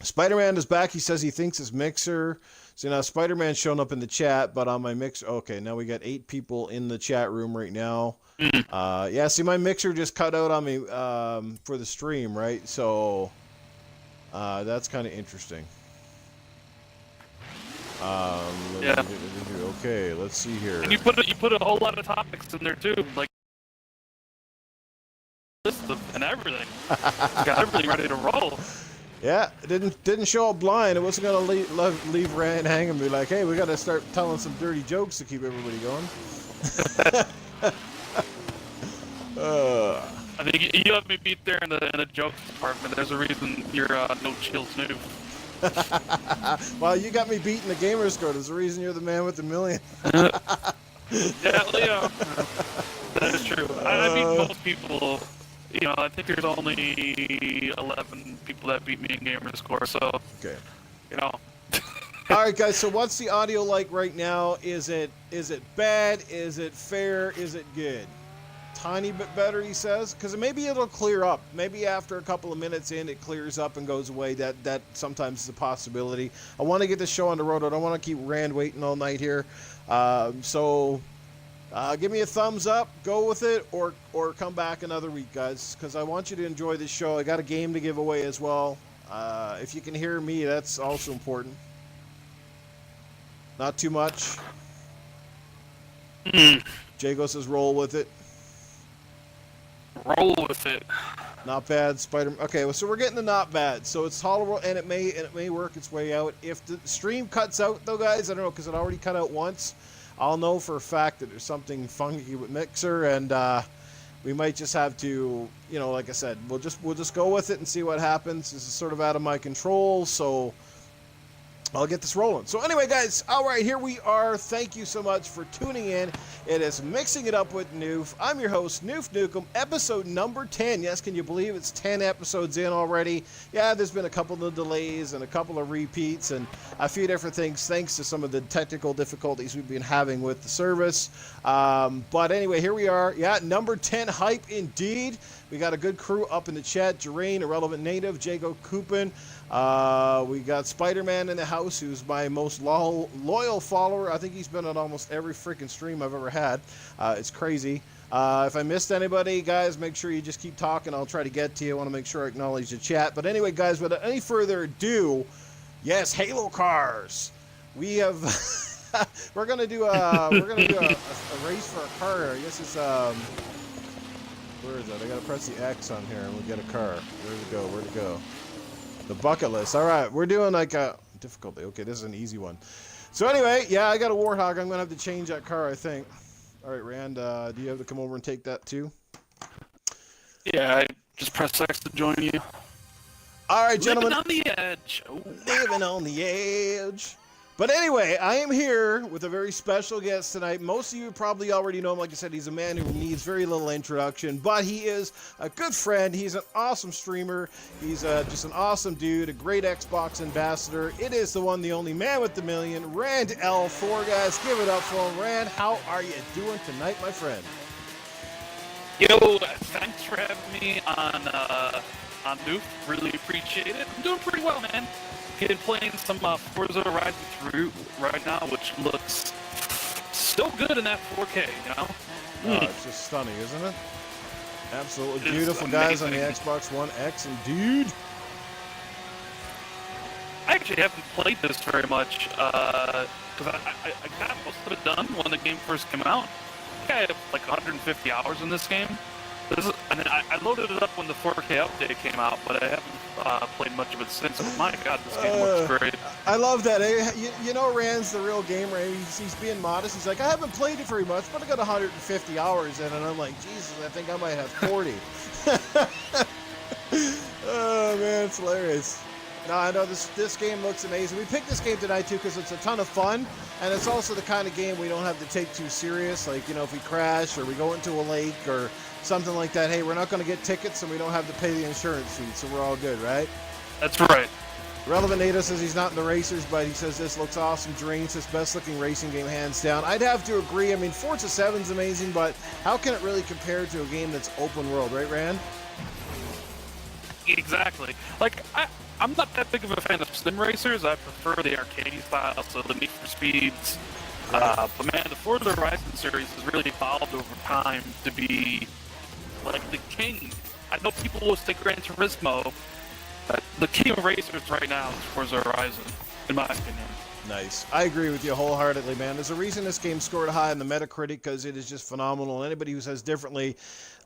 Spider-Man is back. He says he thinks his mixer. So now Spider-Man's showing up in the chat, but on my mix. Okay, now we got 8 people in the chat room right now. Yeah, see, my mixer just cut out on me for the stream, right? So that's kind of interesting. Yeah. Okay, let's see here. And you put a whole lot of topics in there too, like and everything. Got everything ready to roll. Yeah, it didn't show up blind. It wasn't gonna leave Rand hanging and be like, hey, we gotta start telling some dirty jokes to keep everybody going. I think you have me beat there in the jokes department. There's a reason you're no chill Newf. Well, you got me beating the gamer score. There's a reason you're the man with the million. Yeah, Leo. That is true. I beat most people. You know, I think there's only 11 people that beat me in gamer score. So, okay. You know. All right, guys. So, what's the audio like right now? Is it bad? Is it fair? Is it good? Tiny bit better, he says, because maybe it'll clear up. Maybe after a couple of minutes in, it clears up and goes away. That sometimes is a possibility. I want to get the show on the road. I don't want to keep Rand waiting all night here. Give me a thumbs up, go with it, or come back another week, guys, because I want you to enjoy this show. I got a game to give away as well. If you can hear me, that's also important. Not too much. Jago says roll with it. Roll with it. Not bad, Spider. Okay, well, so we're getting the not bad. So it's tolerable, and it may work its way out. If the stream cuts out, though, guys, I don't know, because it already cut out once. I'll know for a fact that there's something funky with Mixer, and we might just have to, you know, like I said, we'll just go with it and see what happens. This is sort of out of my control, so I'll get this rolling. So anyway, guys, all right, here we are. Thank you so much for tuning in. It is Mixing It Up with Newf. I'm your host, Newf Nukem, episode number 10. Yes, can you believe it's 10 episodes in already? Yeah, there's been a couple of delays and a couple of repeats and a few different things thanks to some of the technical difficulties we've been having with the service. But anyway, here we are. Yeah, number 10 hype indeed. We got a good crew up in the chat. Jerain, Irrelevant Native, Jago Coopin. We got Spider-Man in the house, who's my most loyal follower. I think he's been on almost every freaking stream I've ever had. It's crazy. If I missed anybody, guys, make sure you just keep talking. I'll try to get to you. I want to make sure I acknowledge the chat. But anyway, guys, without any further ado, yes, Halo cars. We have we're gonna do a race for a car. I guess it's where is that? I gotta press the X on here and we'll get a car. Where'd it go? The bucket list. All right, we're doing like a difficulty. Okay, this is an easy one. So anyway, yeah, I got a Warthog. I'm gonna have to change that car, I think. All right, Rand, do you have to come over and take that too? Yeah, I just press X to join you. All right, gentlemen. Living on the edge. Oh. Living on the edge. But anyway, I am here with a very special guest tonight. Most of you probably already know him. Like I said, he's a man who needs very little introduction, but he is a good friend. He's an awesome streamer. He's just an awesome dude, a great Xbox ambassador. It is the one, the only man with the million, Rand L. Thor, guys. Give it up for him. Rand, how are you doing tonight, my friend? Yo, thanks for having me on Newf. Really appreciate it. I'm doing pretty well, man. Been playing some Forza Horizon 3 right now, which looks so good in that 4K, you know? Oh, it's just stunning, isn't it? Absolutely beautiful, guys, on the Xbox One X, indeed. I actually haven't played this very much, because I got most of it done when the game first came out. I think I have like 150 hours in this game. I loaded it up when the 4K update came out, but I haven't played much of it since. Oh my god, this game looks great. I love that. You know Rand's the real gamer. He's being modest. He's like, I haven't played it very much, but I got 150 hours in, and I'm like, Jesus, I think I might have 40. Oh, man, it's hilarious. No, I know this game looks amazing. We picked this game tonight, too, because it's a ton of fun, and it's also the kind of game we don't have to take too serious. Like, you know, if we crash or we go into a lake or something like that, hey, we're not going to get tickets and we don't have to pay the insurance fee, so we're all good, right? That's right. Relevant Nato says he's not in the racers, but he says this looks awesome. Drain says best looking racing game hands down. I'd have to agree. I mean, Forza 7's amazing, but how can it really compare to a game that's open world, right, Rand? Exactly. Like, I'm not that big of a fan of sim racers. I prefer the arcade style, so the Need for Speeds. But man, the Forza Horizon series has really evolved over time to be like the king. I know people will say Gran Turismo, but the king of racers right now is Forza Horizon, in my opinion. Nice. I agree with you wholeheartedly, man. There's a reason this game scored high on the Metacritic, because it is just phenomenal. Anybody who says differently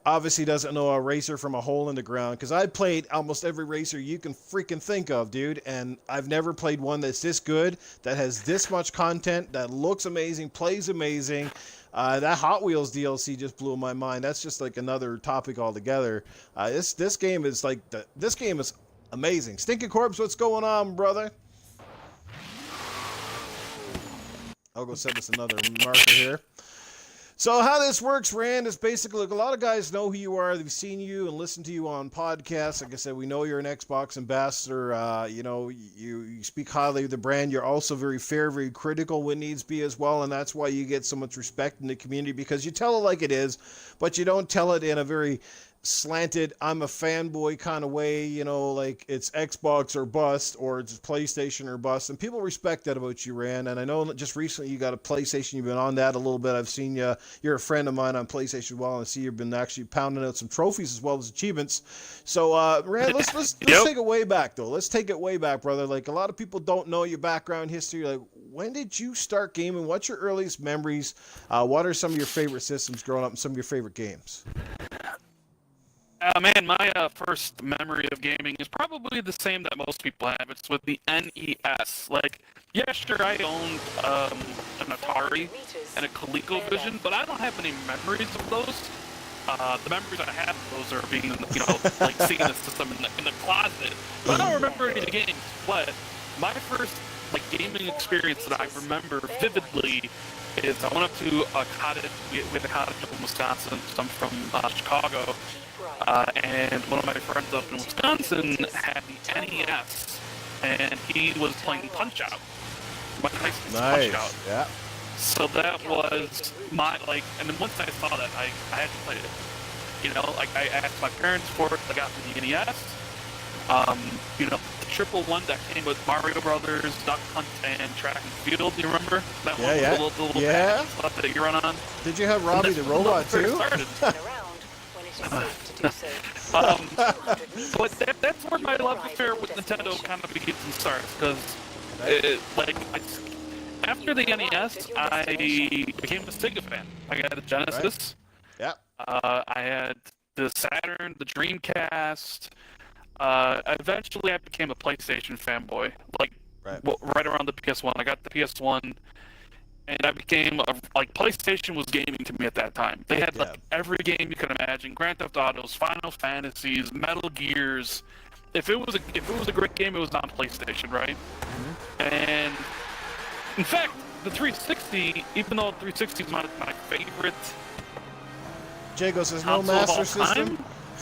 obviously doesn't know a racer from a hole in the ground, because I played almost every racer you can freaking think of, dude, and I've never played one that's this good, that has this much content, that looks amazing, plays amazing. That Hot Wheels DLC just blew my mind. That's just like another topic altogether. This game is like this game is amazing. Stinking Corpse, what's going on, brother? I'll go set us another marker here. So how this works, Rand, is basically, like, a lot of guys know who you are. They've seen you and listened to you on podcasts. Like I said, we know you're an Xbox ambassador. You know, you speak highly of the brand. You're also very fair, very critical when needs be as well, and that's why you get so much respect in the community, because you tell it like it is, but you don't tell it in a very slanted, I'm a fanboy kind of way, you know, like it's Xbox or bust, or it's PlayStation or bust, and people respect that about you, Rand. And I know that just recently you got a PlayStation, you've been on that a little bit. I've seen you, you're a friend of mine on PlayStation as well, and I see you've been actually pounding out some trophies as well as achievements. So Rand, let's take it way back though. Let's take it way back, brother. Like, a lot of people don't know your background history. Like, when did you start gaming? What's your earliest memories? What are some of your favorite systems growing up, and some of your favorite games? Man, my first memory of gaming is probably the same that most people have. It's with the NES. Like, yeah, sure, I owned an Atari and a ColecoVision, but I don't have any memories of those. The memories I have of those are being, you know, like seeing the system in the closet. But I don't remember any of the games. But my first like gaming experience that I remember vividly is I went up to a cottage. We had a cottage up in Wisconsin. So I'm from Chicago. And one of my friends up in Wisconsin had the NES, and he was playing Punch-Out! Mike Tyson's Nice. Punch-Out! Yeah. So that was my, like, and then once I saw that, I had to play it. You know, like, I asked my parents for it, I got the NES. You know, the triple one that came with Mario Brothers, Duck Hunt, and Track and Field, do you remember? That one, Yeah. the little stuff that you run on? Did you have Robbie the robot too? But that's where my love affair with Nintendo kind of begins and starts, because after the NES, I became a Sega fan. I got a Genesis. Right. Yeah. I had the Saturn, the Dreamcast. Eventually, I became a PlayStation fanboy. Like, right around the PS1. I got the PS1. And I became PlayStation was gaming to me at that time. They had like every game you could imagine: Grand Theft Autos, Final Fantasies, Metal Gears. If it was a great game, it was on PlayStation, right? Mm-hmm. And in fact, the 360, even though 360 is my favorite. Jago says no Master System.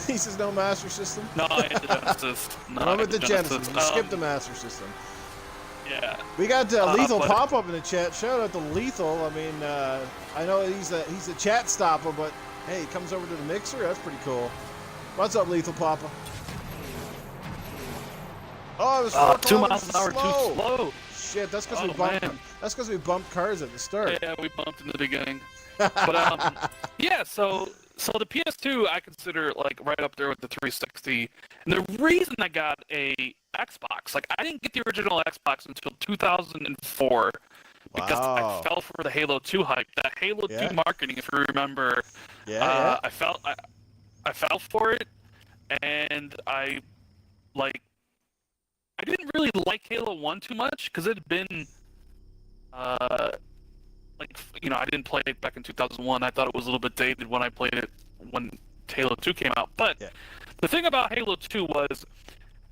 He says no Master System. No, I had the Genesis. Remember the Genesis? You skipped the Master System. Yeah. We got Lethal Pop-Up in the chat. Shout out to Lethal. I mean, I know he's a chat stopper, but hey, he comes over to the mixer. That's pretty cool. What's up, Lethal Papa? Oh, it was 2 miles an hour too slow. Shit, that's because we bumped. Man. That's because we bumped cars at the start. Yeah, we bumped in the beginning. But yeah, so the PS2 I consider like right up there with the 360. And the reason I got a Xbox, like I didn't get the original Xbox until 2004 because I fell for the Halo 2 hype. That Halo 2 marketing, if you remember, I fell for it, and I didn't really like Halo 1 too much because it had been I didn't play it back in 2001. I thought it was a little bit dated when I played it when Halo 2 came out. But the thing about Halo 2 was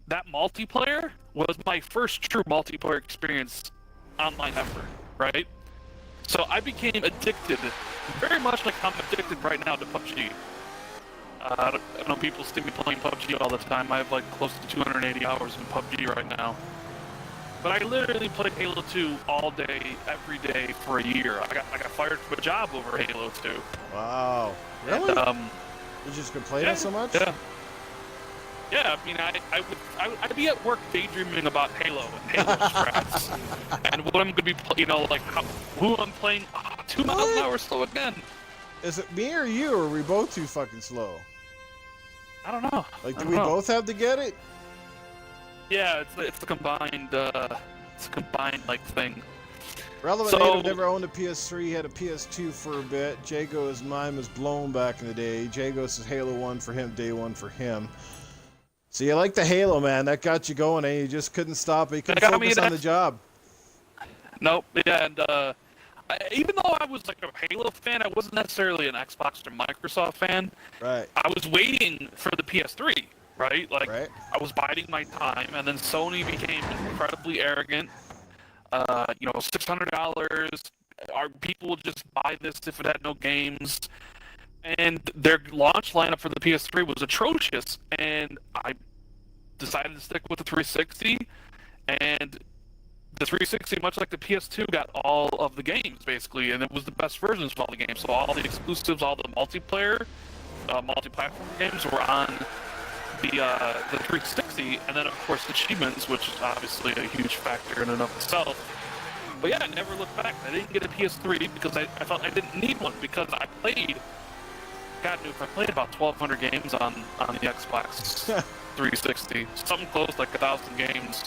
that multiplayer was my first true multiplayer experience online ever, right? So I became addicted, very much like I'm addicted right now to PUBG. I know people see me playing PUBG all the time. I have like close to 280 hours in PUBG right now. But I literally played Halo 2 all day, every day for a year. I got fired from a job over Halo 2. Wow. Really? And, you just been playing it so much? Yeah. Yeah, I mean, I'd be at work daydreaming about Halo and Halo strats, and what I'm gonna be, who I'm playing. 2 miles an hour slow again. Is it me or you, or are we both too fucking slow? I don't know. Like, do we both have to get it? Yeah, it's a combined like thing. Relevant Native never owned a PS3, he had a PS2 for a bit. Jago's mind was blown back in the day. Jago says Halo 1 for him, day one for him. So you like the Halo, man. That got you going, and you just couldn't stop it. You couldn't focus on the job. Nope, yeah, and even though I was like a Halo fan, I wasn't necessarily an Xbox or Microsoft fan. Right. I was waiting for the PS3, right? Like, right. I was biding my time, and then Sony became incredibly arrogant. $600. Our people would just buy this if it had no games. And their launch lineup for the PS3 was atrocious. And I decided to stick with the 360. And the 360, much like the PS2, got all of the games, basically. And it was the best versions of all the games. So all the exclusives, all the multiplayer, multi-platform games were on the 360, and then of course achievements, which is obviously a huge factor in and of itself. But yeah, I never looked back. I didn't get a PS3 because I felt I didn't need one, because I played, God Newf, I played about 1,200 games on the Xbox 360, something close like 1,000 games.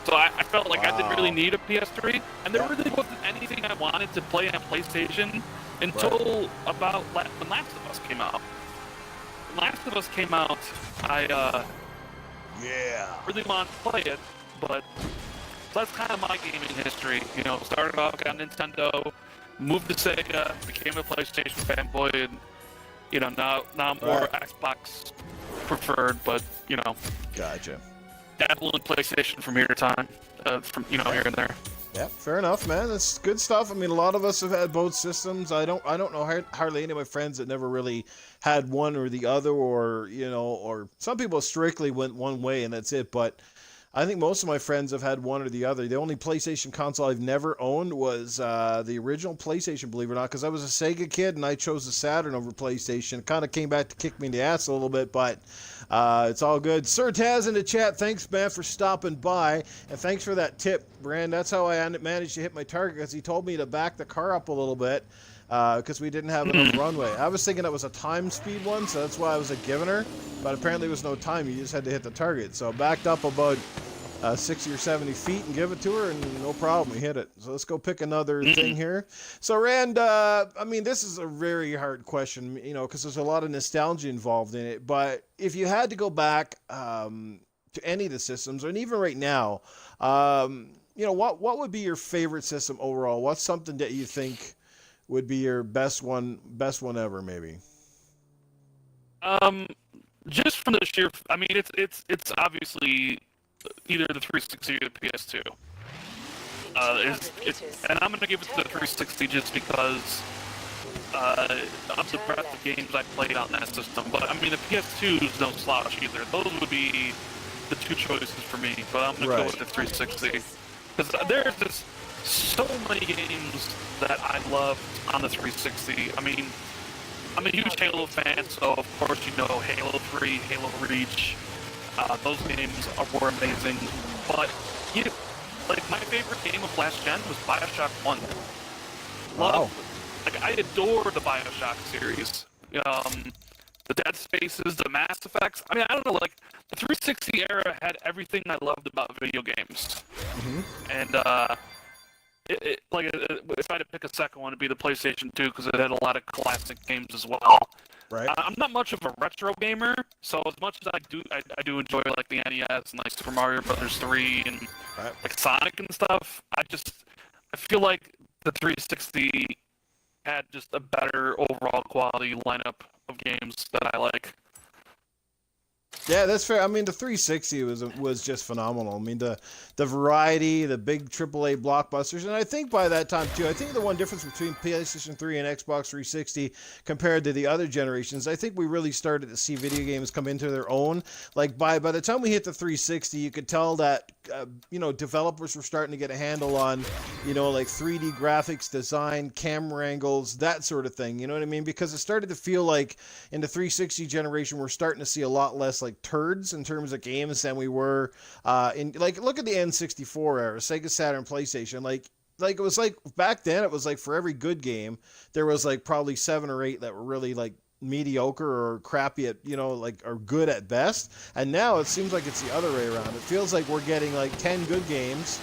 So I felt like I didn't really need a PS3, and there really wasn't anything I wanted to play on PlayStation until about when Last of Us came out. Last of Us came out, I really wanted to play it, but that's kind of my gaming history. Started off, got Nintendo, moved to Sega, became a PlayStation fanboy, and now I'm more Xbox preferred, but Gotcha. dabble in PlayStation from here to time, here and there. Yeah, fair enough, man. That's good stuff. I mean, a lot of us have had both systems. I don't know hardly any of my friends that never really had one or the other, or some people strictly went one way and that's it. But I think most of my friends have had one or the other. The only PlayStation console I've never owned was the original PlayStation, believe it or not, because I was a Sega kid and I chose the Saturn over PlayStation. It kind of came back to kick me in the ass a little bit, but it's all good. Sir Taz in the chat, thanks, man, for stopping by, and thanks for that tip, Brand. That's how I managed to hit my target, because he told me to back the car up a little bit because we didn't have enough runway. I was thinking that was a time speed one, so that's why I was giving her, but apparently there was no time. You just had to hit the target. So I backed up about 60 or 70 feet and give it to her, and no problem, we hit it. So let's go pick another thing here. So Rand, I mean, this is a very hard question, because there's a lot of nostalgia involved in it, but if you had to go back to any of the systems, and even right now, what would be your favorite system overall? What's something that you think would be your best one ever, maybe? Just from the sheer, I mean, it's obviously either the 360 or the PS2. And I'm going to give it to the 360 just because of the breadth of games I played on that system. But, I mean, the PS2 is no slouch either. Those would be the two choices for me. But I'm going to go with the 360. Because there's just so many games that I loved on the 360. I mean, I'm a huge Halo fan, so of course Halo 3, Halo Reach. Those games were amazing, but my favorite game of last gen was BioShock 1. I adore the BioShock series. The Dead Spaces, the Mass Effects. I mean, I don't know, the 360 era had everything I loved about video games. And if I had to pick a second one, it'd be the PlayStation 2, because it had a lot of classic games as well. Right. I'm not much of a retro gamer, so as much as I do enjoy the NES and Super Mario Brothers 3 and Sonic and stuff. I feel like the 360 had just a better overall quality lineup of games that I like. Yeah, that's fair. I mean, the 360 was just phenomenal. I mean, the variety, the big AAA blockbusters, and I think by that time too, I think the one difference between PlayStation 3 and Xbox 360 compared to the other generations, I think we really started to see video games come into their own. Like by the time we hit the 360, you could tell that developers were starting to get a handle on 3D graphics, design, camera angles, that sort of thing. You know what I mean? Because it started to feel like in the 360 generation, we're starting to see a lot less like turds in terms of games than we were in like look at the N64 era, Sega Saturn, PlayStation. Like it was like back then it was like for every good game there was like probably 7 or 8 that were really like mediocre or crappy at, you know, like are good at best. And now it seems like it's the other way around. It feels like we're getting like 10 good games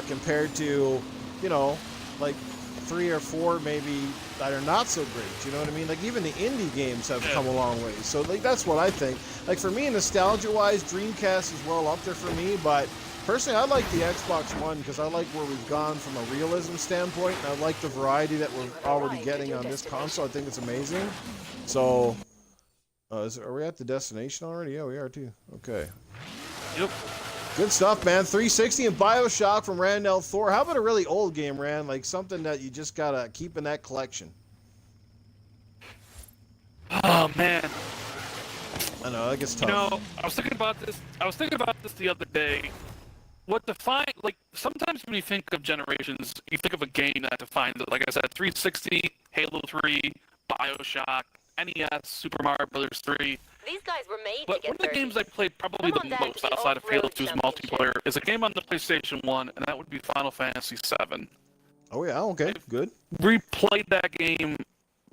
compared to, you know, like 3 or 4 maybe that are not so great. You know what I mean? Like even the indie games have come a long way. So like that's what I think. Like for me, nostalgia wise, Dreamcast is well up there for me, but personally I like the Xbox One because I like where we've gone from a realism standpoint, and I like the variety that we're already getting on this console. I think it's amazing. So are we at the destination already? Yeah, we are too. Okay. Yep. Good stuff, man. 360 and BioShock from Randall Thor. How about a really old game, Rand? Like something that you just gotta keep in that collection. Oh man. I know, that gets tough. You know, I was thinking about this the other day. What defines, like, sometimes when you think of generations, you think of a game that defines it. Like I said, 360, Halo 3, BioShock, NES, Super Mario Brothers 3. These guys were made But to get one of the games I played probably Come on the down most to the outside of Halo Off-Road 2's Championship. multiplayer is a game on the PlayStation 1, and that would be Final Fantasy 7. Oh yeah, okay, good. Replayed that game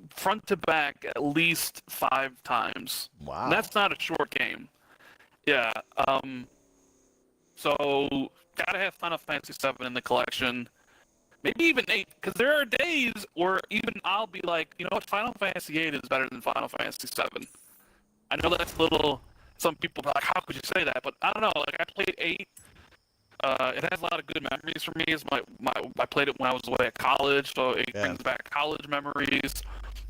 front to back at least 5 times. Wow. And that's not a short game. Yeah. So gotta have Final Fantasy 7 in the collection. Maybe even 8, because there are days where even I'll be like, you know what, Final Fantasy 8 is better than Final Fantasy 7. I know that's a little. Some people are like, how could you say that? But I don't know. Like I played 8. It has a lot of good memories for me. I played it when I was away at college, so it brings back college memories.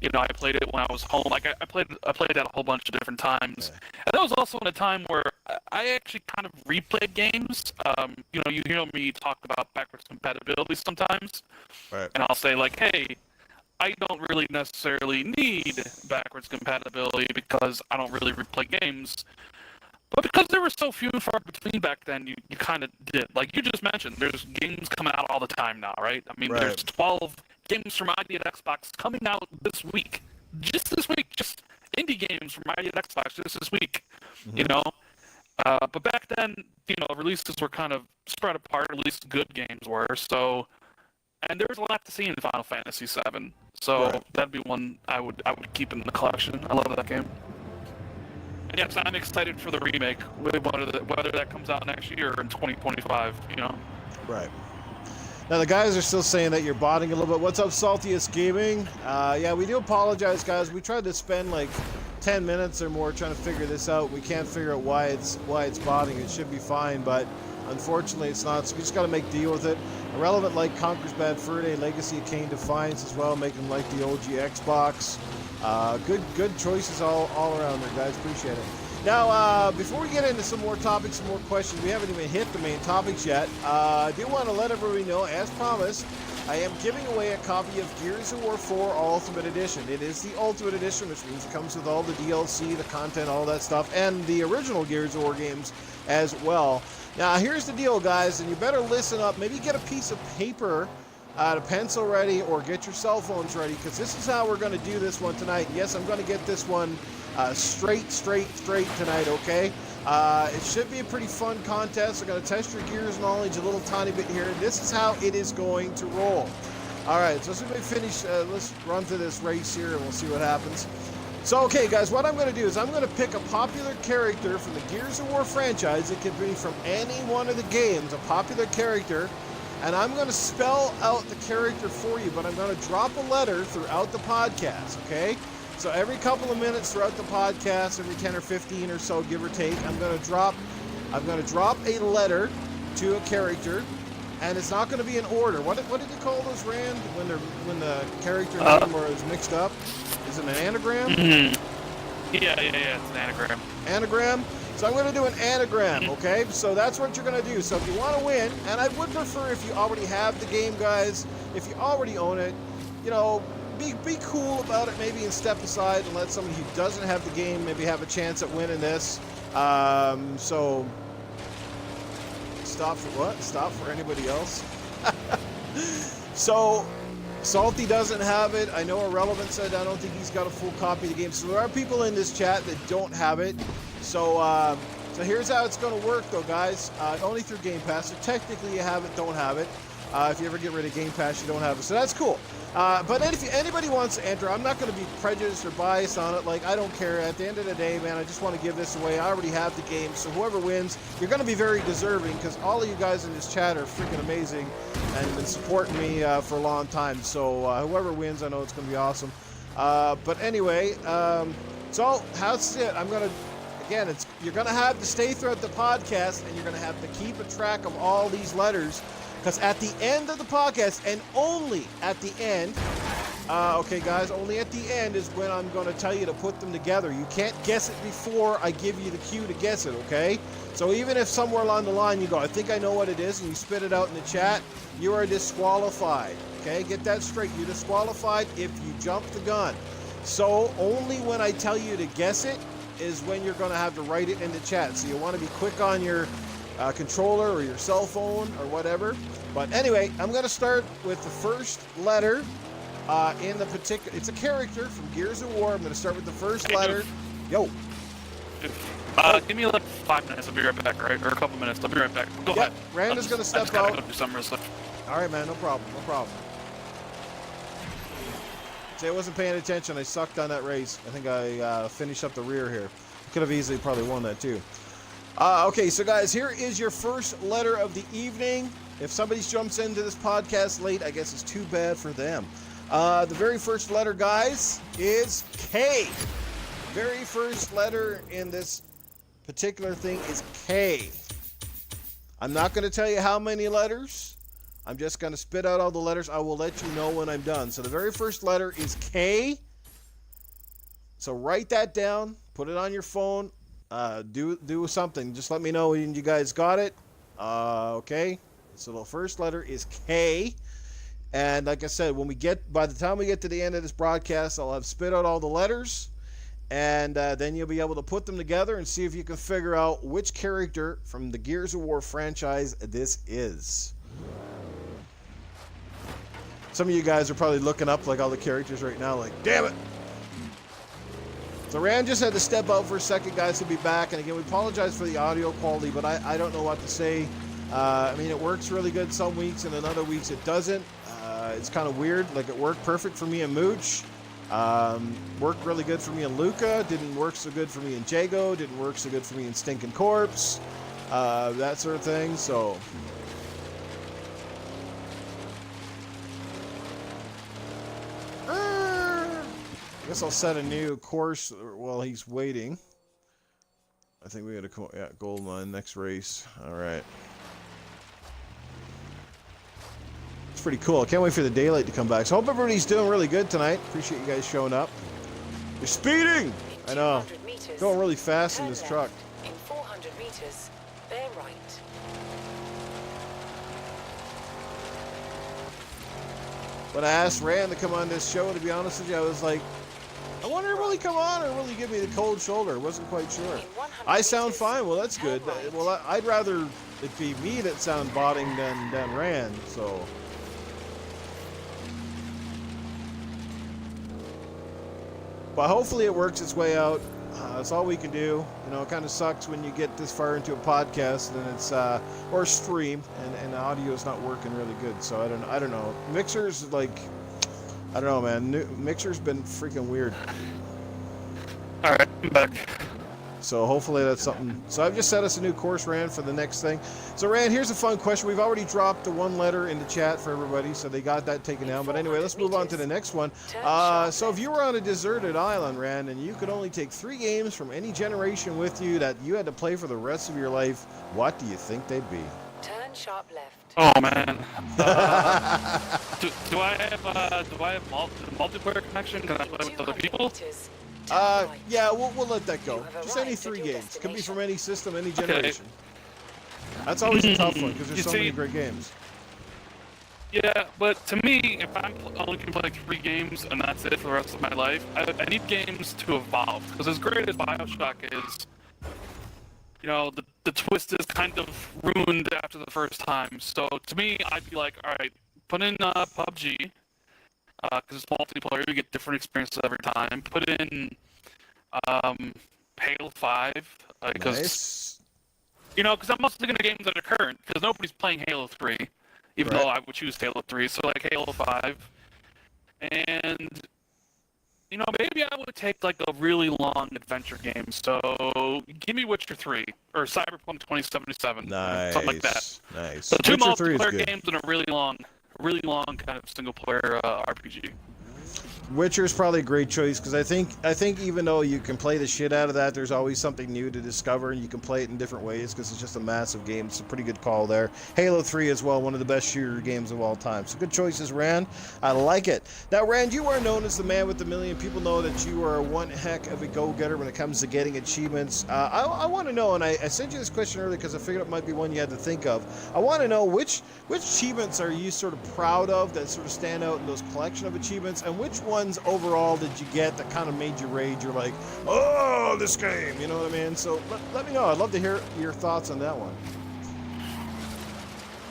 You know, I played it when I was home. Like I played that a whole bunch of different times. Yeah. And that was also in a time where I actually kind of replayed games. You know, you hear me talk about backwards compatibility sometimes, Right. and I'll say like, hey, I don't really necessarily need backwards compatibility because I don't really replay games. But because there were so few and far between back then, you kind of did. Like you just mentioned, there's games coming out all the time now, right? I mean, there's 12 games from ID at Xbox coming out this week. Just this week. Just indie games from ID at Xbox just this week, you know? But back then, you know, releases were kind of spread apart, at least good games were. So, and there was a lot to see in Final Fantasy VII. So that'd be one I would keep in the collection. I love that game. And yes, I'm excited for the remake, whether that comes out next year or in 2025, you know? Right. Now, the guys are still saying that you're botting a little bit. What's up, Saltiest Gaming? Yeah, we do apologize, guys. We tried to spend like 10 minutes or more trying to figure this out. We can't figure out why it's botting. It should be fine, but unfortunately it's not. So we just got to make deal with it. Irrelevant like Conquers Bad Fur Day, Legacy of Kane Defiance as well, making like the OG Xbox. Good choices all around there, guys. Appreciate it. Now, before we get into some more topics, some more questions, we haven't even hit the main topics yet. I do want to let everybody know, as promised, I am giving away a copy of Gears of War 4 Ultimate Edition. It is the Ultimate Edition, which means it comes with all the DLC, the content, all that stuff, and the original Gears of War games as well. Now, here's the deal, guys, and you better listen up. Maybe get a piece of paper, a pencil ready, or get your cell phones ready, because this is how we're going to do this one tonight. Yes, I'm going to get this one straight tonight, okay? It should be a pretty fun contest. We're going to test your Gears knowledge a little tiny bit here. This is how it is going to roll. All right, so as soon as we finish, let's run through this race here, and we'll see what happens. So, okay, guys, what I'm going to do is I'm going to pick a popular character from the Gears of War franchise. It could be from any one of the games, a popular character, and I'm going to spell out the character for you, but I'm going to drop a letter throughout the podcast, okay? So every couple of minutes throughout the podcast, every 10 or 15 or so, give or take, I'm going to drop a letter to a character, and it's not going to be in order. What did you call those, Rand, when the character name was mixed up? Is it an anagram? Mm-hmm. Yeah, it's an anagram. Anagram? So I'm going to do an anagram, okay? So that's what you're going to do. So if you want to win, and I would prefer if you already have the game, guys, if you already own it, you know, be cool about it maybe and step aside and let somebody who doesn't have the game maybe have a chance at winning this. So stop for what? Stop for anybody else? So Salty doesn't have it. I know Irrelevant said I don't think he's got a full copy of the game. So there are people in this chat that don't have it. So here's how it's going to work, though, guys. Only through Game Pass. So technically, you have it, don't have it. If you ever get rid of Game Pass, you don't have it. So that's cool. But if anybody wants to enter, I'm not going to be prejudiced or biased on it. Like, I don't care. At the end of the day, man, I just want to give this away. I already have the game. So whoever wins, you're going to be very deserving because all of you guys in this chat are freaking amazing and been supporting me for a long time. So whoever wins, I know it's going to be awesome. But anyway, so how's it? I'm going to... Again, you're going to have to stay throughout the podcast, and you're going to have to keep a track of all these letters, because at the end of the podcast, and only at the end, okay, guys, only at the end is when I'm going to tell you to put them together. You can't guess it before I give you the cue to guess it, okay? So even if somewhere along the line you go, I think I know what it is, and you spit it out in the chat, you are disqualified, okay? Get that straight. You're disqualified if you jump the gun. So only when I tell you to guess it is when you're going to have to write it in the chat. So you want to be quick on your controller or your cell phone or whatever. But anyway, I'm going to start with the first letter in the particular... It's a character from Gears of War. I'm going to start with the first letter. Yo. Give me like 5 minutes. I'll be right back, right? Or a couple minutes. I'll be right back. Go ahead. Rand is going to step I out. just gotta go do some real stuff. All right, man. No problem. No problem. See, I wasn't paying attention. I sucked on that race. I think I finished up the rear here. Could have easily probably won that too. Okay, so guys, here is your first letter of the evening. If somebody jumps into this podcast late, I guess it's too bad for them. The very first letter, guys, is K. Very first letter in this particular thing is K. I'm not going to tell you how many letters. I'm just going to spit out all the letters. I will let you know when I'm done. So the very first letter is K. So write that down. Put it on your phone. Do something. Just let me know when you guys got it. Okay. So the first letter is K. And like I said, by the time we get to the end of this broadcast, I'll have spit out all the letters. And then you'll be able to put them together and see if you can figure out which character from the Gears of War franchise this is. Some of you guys are probably looking up like all the characters right now, like, damn it. So Rand just had to step out for a second, guys. He'll be back. And again, we apologize for the audio quality, but I don't know what to say. I mean, it works really good some weeks, and in other weeks it doesn't. It's kind of weird. Like, it worked perfect for me and Mooch. Worked really good for me and Luca. Didn't work so good for me and Jago. Didn't work so good for me and Stinking Corpse. That sort of thing. So... I guess I'll set a new course while he's waiting. I think we got to come... Yeah, gold line, next race. All right. It's pretty cool. I can't wait for the daylight to come back. So I hope everybody's doing really good tonight. Appreciate you guys showing up. You're speeding! I know. Going really fast in this truck. In 400 meters, bear right. When I asked Rand to come on this show, to be honest with you, I was like, I wonder if will he come on or will he give me the cold shoulder? I wasn't quite sure. I sound fine. Well, that's good. Well, I'd rather it be me that sound botting than Rand, so... But hopefully it works its way out. That's all we can do. You know, it kind of sucks when you get this far into a podcast and it's or stream and the audio is not working really good. So I don't know. Mixer's like, I don't know, man. Mixer's been freaking weird. All right, I'm back. So hopefully that's something. So I've just set us a new course, Rand, for the next thing. So Rand, here's a fun question. We've already dropped the one letter in the chat for everybody, so they got that taken down. But anyway, let's move on to the next one. So if you were on a deserted island, Rand, and you could only take 3 games from any generation with you that you had to play for the rest of your life, what do you think they'd be? Turn sharp left. Oh man. Do I have multiplayer connection? Can I play with other people? Yeah, we'll let that go. Just any 3 games. Could be from any system, any generation. That's always a tough one because there's so many great games. Yeah, but to me, if I'm only can play 3 games and that's it for the rest of my life, I need games to evolve. Because as great as BioShock is, you know, the twist is kind of ruined after the first time. So to me, I'd be like, all right, put in PUBG. Because it's multiplayer, you get different experiences every time. Put in Halo 5 because Nice. because I'm mostly going to games that are current because nobody's playing Halo 3, even Right. though I would choose Halo 3. So like Halo 5, and maybe I would take like a really long adventure game. So give me Witcher 3 or Cyberpunk 2077, something like that. Nice. So two Witcher 3 is multiplayer good. games and a really long kind of single player RPG. Witcher is probably a great choice because I think even though you can play the shit out of that, there's always something new to discover, and you can play it in different ways because it's just a massive game. It's a pretty good call there. Halo 3 as well, one of the best shooter games of all time. So good choices, Rand. I like it. Now, Rand, you are known as the man with the million. People know that you are one heck of a go-getter when it comes to getting achievements. I want to know, and I sent you this question earlier because I figured it might be one you had to think of. I want to know which achievements are you sort of proud of that sort of stand out in those collection of achievements, and which ones overall did you get that kind of made you rage? You're like, oh, this game, you know what I mean? So let me know. I'd love to hear your thoughts on that one.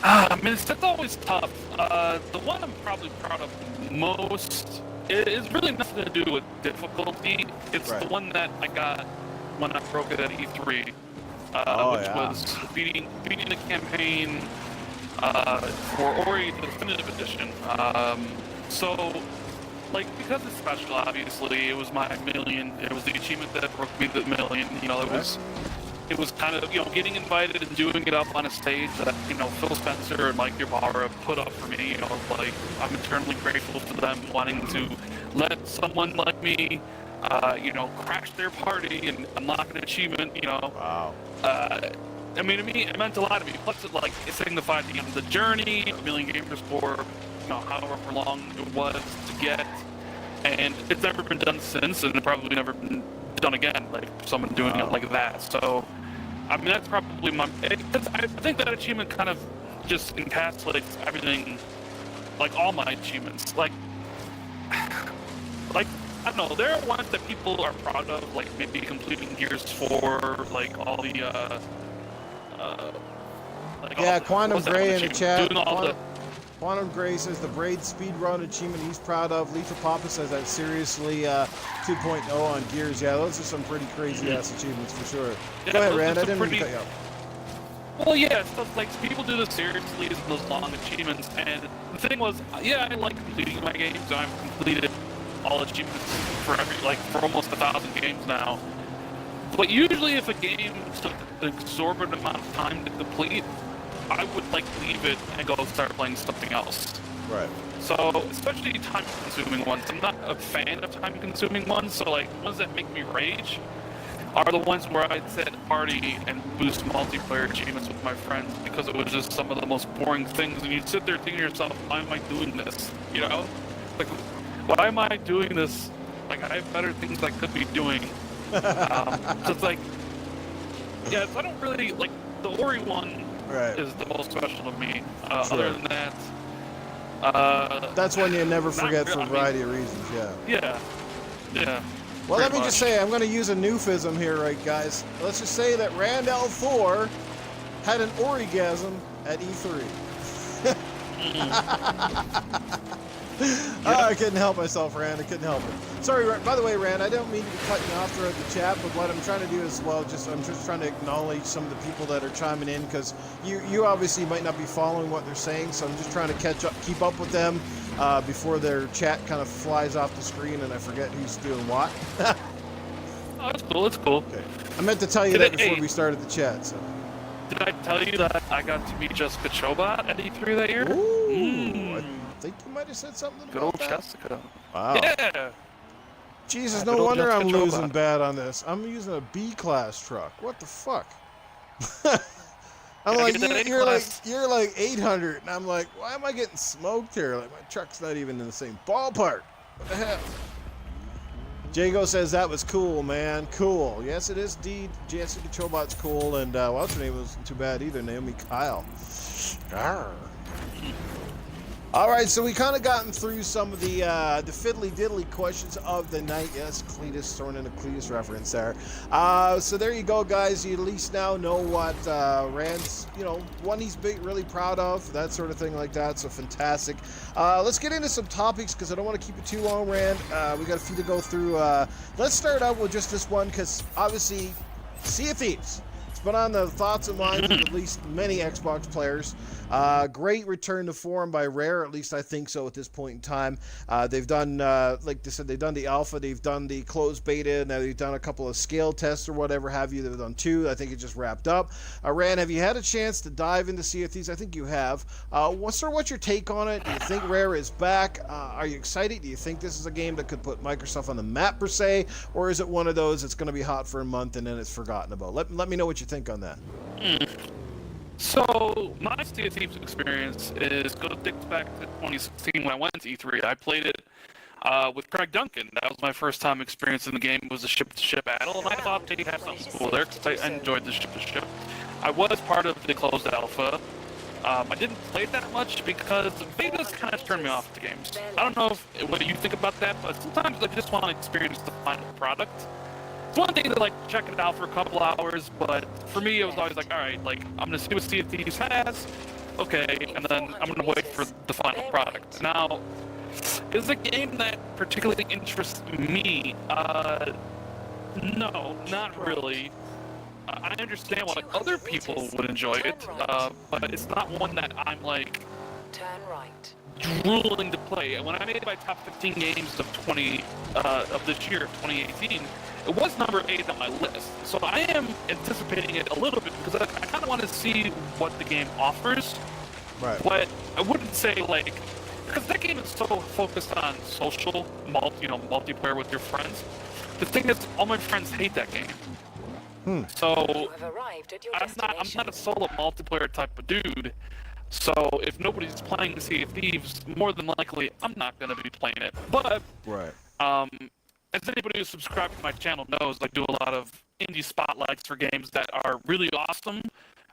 I mean, it's always tough. The one I'm probably proud of most is really nothing to do with difficulty. It's Right. the one that I got when I broke it at E3, which was beating the campaign for Ori the Definitive Edition. So, like, because it's special, obviously, it was my million. It was the achievement that broke me the million. It was kind of, getting invited and doing it up on a stage that, Phil Spencer and Mike Ybarra put up for me. Like, I'm eternally grateful to them wanting to let someone like me, crash their party and unlock an achievement, Wow. I mean, to me, it meant a lot to me. Plus, it signified the journey, a million gamer score, however long it was to get. And it's never been done since, and it probably never been done again, like someone doing it like that. So, I mean, that's probably I think that achievement kind of just encapsulates everything, like all my achievements. Like, I don't know, there are ones that people are proud of, like maybe completing Gears 4, like all the, Quantum Gray in the chat. Doing all Quantum Gray says the Braid speedrun achievement he's proud of. Lethal Papa says that seriously 2.0 on Gears. Yeah, those are some pretty crazy ass achievements for sure. Yeah, Go ahead, those Rand. are I didn't some mean to cut you off. Well, yeah, stuff like people do this seriously, those long achievements. And the thing was, yeah, I like completing my games. So I've completed all achievements for almost 1,000 games now. But usually, if a game took an exorbitant amount of time to complete, I would leave it and go start playing something else. Right. So, especially time-consuming ones. I'm not a fan of time-consuming ones. So, ones that make me rage are the ones where I'd set a party and boost multiplayer achievements with my friends because it was just some of the most boring things. And you'd sit there thinking to yourself, why am I doing this? Like, why am I doing this? Like, I have better things I could be doing. So it's so I don't really, the Ori one is the most special to me. Sure. Other than that, that's one you never forget for a variety of reasons, yeah. Well, let me just say, I'm going to use a Newfism here, right, guys? Let's just say that Randall Thor had an origasm at E3. I couldn't help myself, Rand. I couldn't help it. Sorry, by the way, Rand, I don't mean to be cutting you off throughout the chat, but what I'm trying to do as well, I'm just trying to acknowledge some of the people that are chiming in, because you obviously might not be following what they're saying, so I'm just trying to keep up with them before their chat kind of flies off the screen and I forget who's doing what. Oh, that's cool. That's cool. Okay. I meant to tell you that before we started the chat. So. Did I tell you that I got to meet Jessica Chobot at E3 that year? Ooh, I think you might have said something Good about old that. Jessica. Wow. Yeah. Jesus, Yeah, no good old wonder I'm Jessica losing Chobot. bad on this. I'm using a B-class truck. What the fuck? I'm Gotta like, get that you're like 800, and I'm like, why am I getting smoked here? Like, my truck's not even in the same ballpark. What the hell? Jago says that was cool, man. Cool. Yes, it is indeed. Jessica Chobot's cool, and what's her name wasn't too bad either. Naomi Kyle. Arr. All right, so we kind of gotten through some of the fiddly diddly questions of the night. Yes, Cletus, throwing in a Cletus reference there. So there you go, guys. You at least now know what Rand's, one he's really proud of, that sort of thing like that. So fantastic. Let's get into some topics because I don't want to keep it too long, Rand. We got a few to go through. Let's start out with just this one because obviously, Sea of Thieves. Been on the thoughts and minds of at least many Xbox players. Great return to form by Rare, at least I think so at this point in time. They've done, like they said, they've done the alpha, they've done the closed beta, now they've done a couple of scale tests or whatever have you. They've done 2. I think it just wrapped up. Rand, have you had a chance to dive into Sea of Thieves? I think you have. What's your take on it? Do you think Rare is back? Are you excited? Do you think this is a game that could put Microsoft on the map per se, or is it one of those that's going to be hot for a month and then it's forgotten about? Let me know what you think on that. So, my Sea of Thieves experience dates back to 2016 when I went to E3. I played it with Craig Duncan. That was my first time experiencing the game. It was a ship-to-ship battle, and I thought they had something cool there because I enjoyed the ship-to-ship. I was part of the closed alpha. I didn't play it that much because betas kind of turned me off the games. I don't know what you think about that, but sometimes I just want to experience the final product. It's one thing to check it out for a couple hours, but for me it was always all right, I'm gonna see what Sea of Thieves has, okay, and then I'm gonna wait for the final product. Now, is the game that particularly interests me? No, not really. I understand why other people would enjoy it, but it's not one that I'm Turn right. drooling to play. When I made my top 15 games of this year, 2018, it was number 8 on my list. So I am anticipating it a little bit because I kind of want to see what the game offers. Right. But I wouldn't say because that game is so focused on social, multiplayer with your friends. The thing is, all my friends hate that game. So I'm not a solo multiplayer type of dude. So if nobody's playing Sea of Thieves, more than likely I'm not going to be playing it. But right. As anybody who's subscribed to my channel knows, I do a lot of indie spotlights for games that are really awesome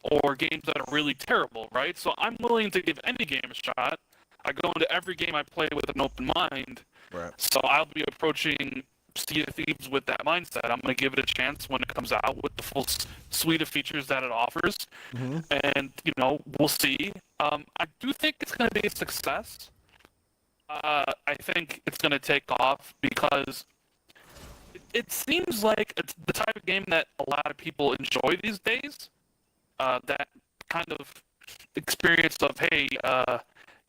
or games that are really terrible, right? So I'm willing to give any game a shot. I go into every game I play with an open mind. Right. So I'll be approaching Sea of Thieves with that mindset. I'm going to give it a chance when it comes out with the full suite of features that it offers. And, we'll see. I do think it's going to be a success. I think it's going to take off because it seems like it's the type of game that a lot of people enjoy these days. That kind of experience of, hey,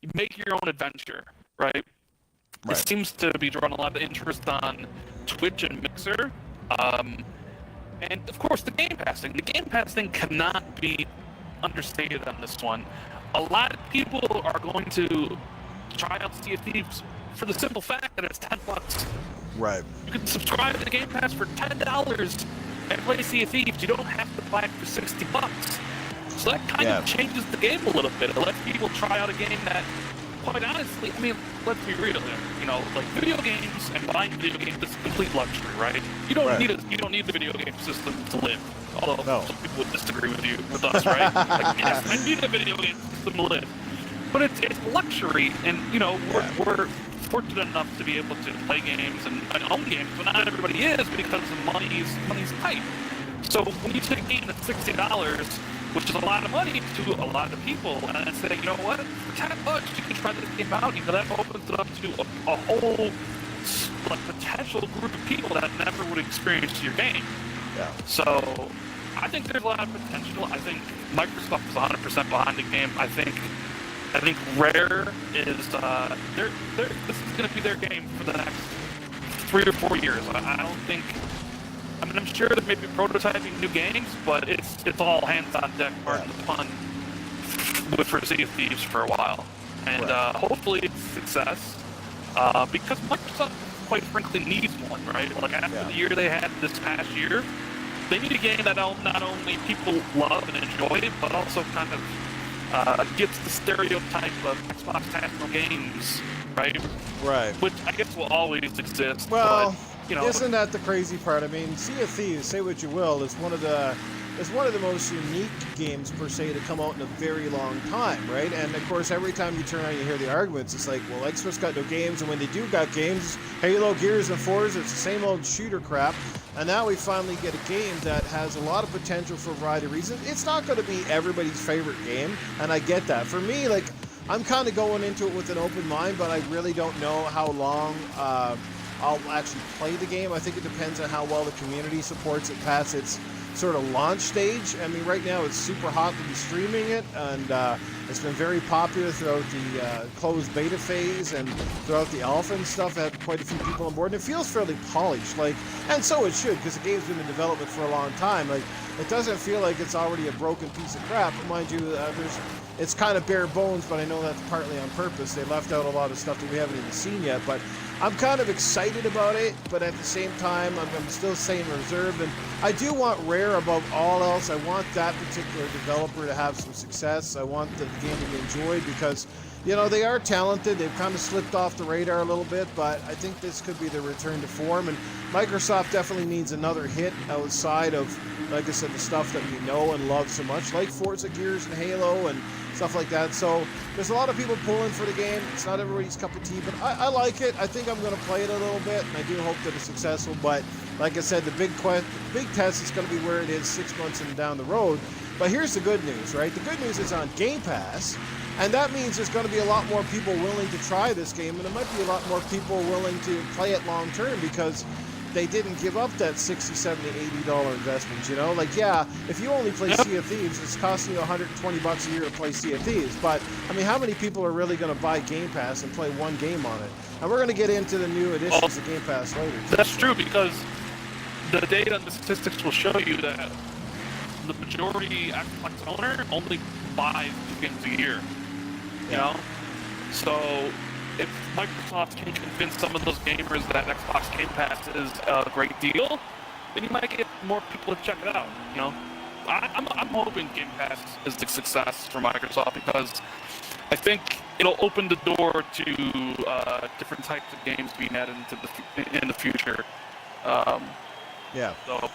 you make your own adventure, right? It seems to be drawing a lot of interest on Twitch and Mixer. And, of course, the Game Pass thing. The Game Pass thing cannot be understated on this one. A lot of people are going to try out Sea of Thieves for the simple fact that it's $10. Right. You can subscribe to the Game Pass for $10 and play Sea of Thieves. You don't have to buy it for $60. So that kind of changes the game a little bit. It lets people try out a game that, quite honestly, let's be real here. Video games and buying video games is a complete luxury, right? You don't need the video game system to live. Although some people would disagree with us, right? Yes, I need a video game system to live. But it's a luxury, and we're fortunate enough to be able to play games and own games, but not everybody is because money's tight. So when you take a game that's $60, which is a lot of money to a lot of people, and then say, you know what, for $10 you can try this game out. That opens it up to a whole potential group of people that never would experience your game. Yeah. So I think there's a lot of potential. I think Microsoft is 100% behind the game. I think Rare is this is going to be their game for the next 3 or 4 years. I don't think. I'm sure they may be prototyping new games, but it's all hands on deck, pardon the pun, for Sea of Thieves for a while, and hopefully it's a success. Because Microsoft, quite frankly, needs one, right? After the year they had this past year, they need a game that not only people love and enjoy, but also kind of gets the stereotype of Xbox tactical games, right? Right. Which I guess will always exist. Well, but, isn't that the crazy part? Sea of Thieves, say what you will, is one of the it's one of the most unique games per se to come out in a very long time, right? And of course, every time you turn around, you hear the arguments. It's like, well, Xbox got no games, and when they do got games, Halo, Gears, and Forza, it's the same old shooter crap. And now we finally get a game that has a lot of potential for a variety of reasons. It's not going to be everybody's favorite game, and I get that. For me, like, I'm kind of going into it with an open mind, but I really don't know how long I'll actually play the game. I think it depends on how well the community supports it past its sort of launch stage. I mean, right now it's super hot to be streaming it, and it's been very popular throughout the closed beta phase and throughout the alpha and stuff. Had quite a few people on board, and it feels fairly polished, like, and so it should, because the game's been in development for a long time. Like, it doesn't feel like it's already a broken piece of crap. But mind you, it's kind of bare bones, but I know that's partly on purpose. They left out a lot of stuff that we haven't even seen yet, but I'm kind of excited about it, but at the same time, I'm still staying reserved, and I do want Rare above all else. I want that particular developer to have some success. I want the game to be enjoyed because, you know, they are talented. They've kind of slipped off the radar a little bit, but I think this could be their return to form, and Microsoft definitely needs another hit outside of, like I said, the stuff that we know and love so much, like Forza, Gears, and Halo, and stuff like that. So there's a lot of people pulling for the game. It's not everybody's cup of tea, but I like it. I think I'm going to play it a little bit, and I do hope that it's successful. But like I said, the big test is going to be where it is 6 months and down the road. But here's the good news, right? The good news is on Game Pass, and that means there's going to be a lot more people willing to try this game, and there might be a lot more people willing to play it long term because they didn't give up that $60, $70, $80 investment, you know? Like, yeah, if you only play Sea of Thieves, it's costing you $120 a year to play Sea of Thieves. But, I mean, how many people are really going to buy Game Pass and play one game on it? And we're going to get into the new editions of Game Pass later, too. That's true, because the data and the statistics will show you that the majority Xbox owner only buys 2 games a year, you know? So if Microsoft can convince some of those gamers that Xbox Game Pass is a great deal, then you might get more people to check it out, you know? I'm hoping Game Pass is a success for Microsoft because I think it'll open the door to different types of games being added in the future. Yeah. So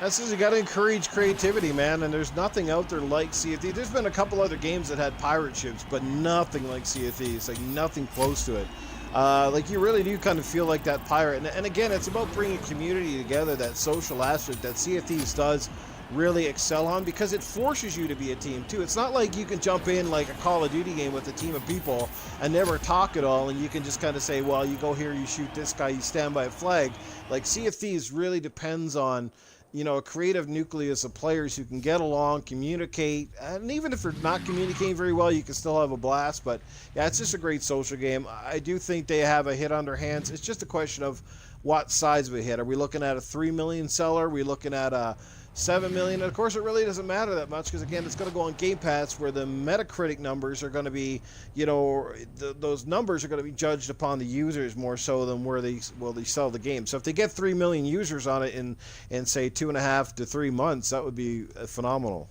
that's just, you got to encourage creativity, man, and there's nothing out there like Sea of Thieves. There's been a couple other games that had pirate ships, but nothing like Sea of Thieves, like nothing close to it. Like, you really do kind of feel like that pirate. And again, it's about bringing community together, that social aspect that Sea of Thieves does really excel on, because it forces you to be a team too. It's not like you can jump in like a Call of Duty game with a team of people and never talk at all, and you can just kind of say, well, you go here, you shoot this guy, you stand by a flag. Like, Sea of Thieves really depends on, you know, a creative nucleus of players who can get along, communicate, and even if they're not communicating very well, you can still have a blast. But yeah, it's just a great social game. I do think they have a hit on their hands. It's just a question of what size of a hit. Are we looking at a 3 million seller? Are we looking at a 7 million? And of course, it really doesn't matter that much because, again, it's going to go on Game Pass, where the Metacritic numbers are going to be, you know, those numbers are going to be judged upon the users more so than where they sell the game. So if they get 3 million users on it in say 2.5 to 3 months, that would be phenomenal.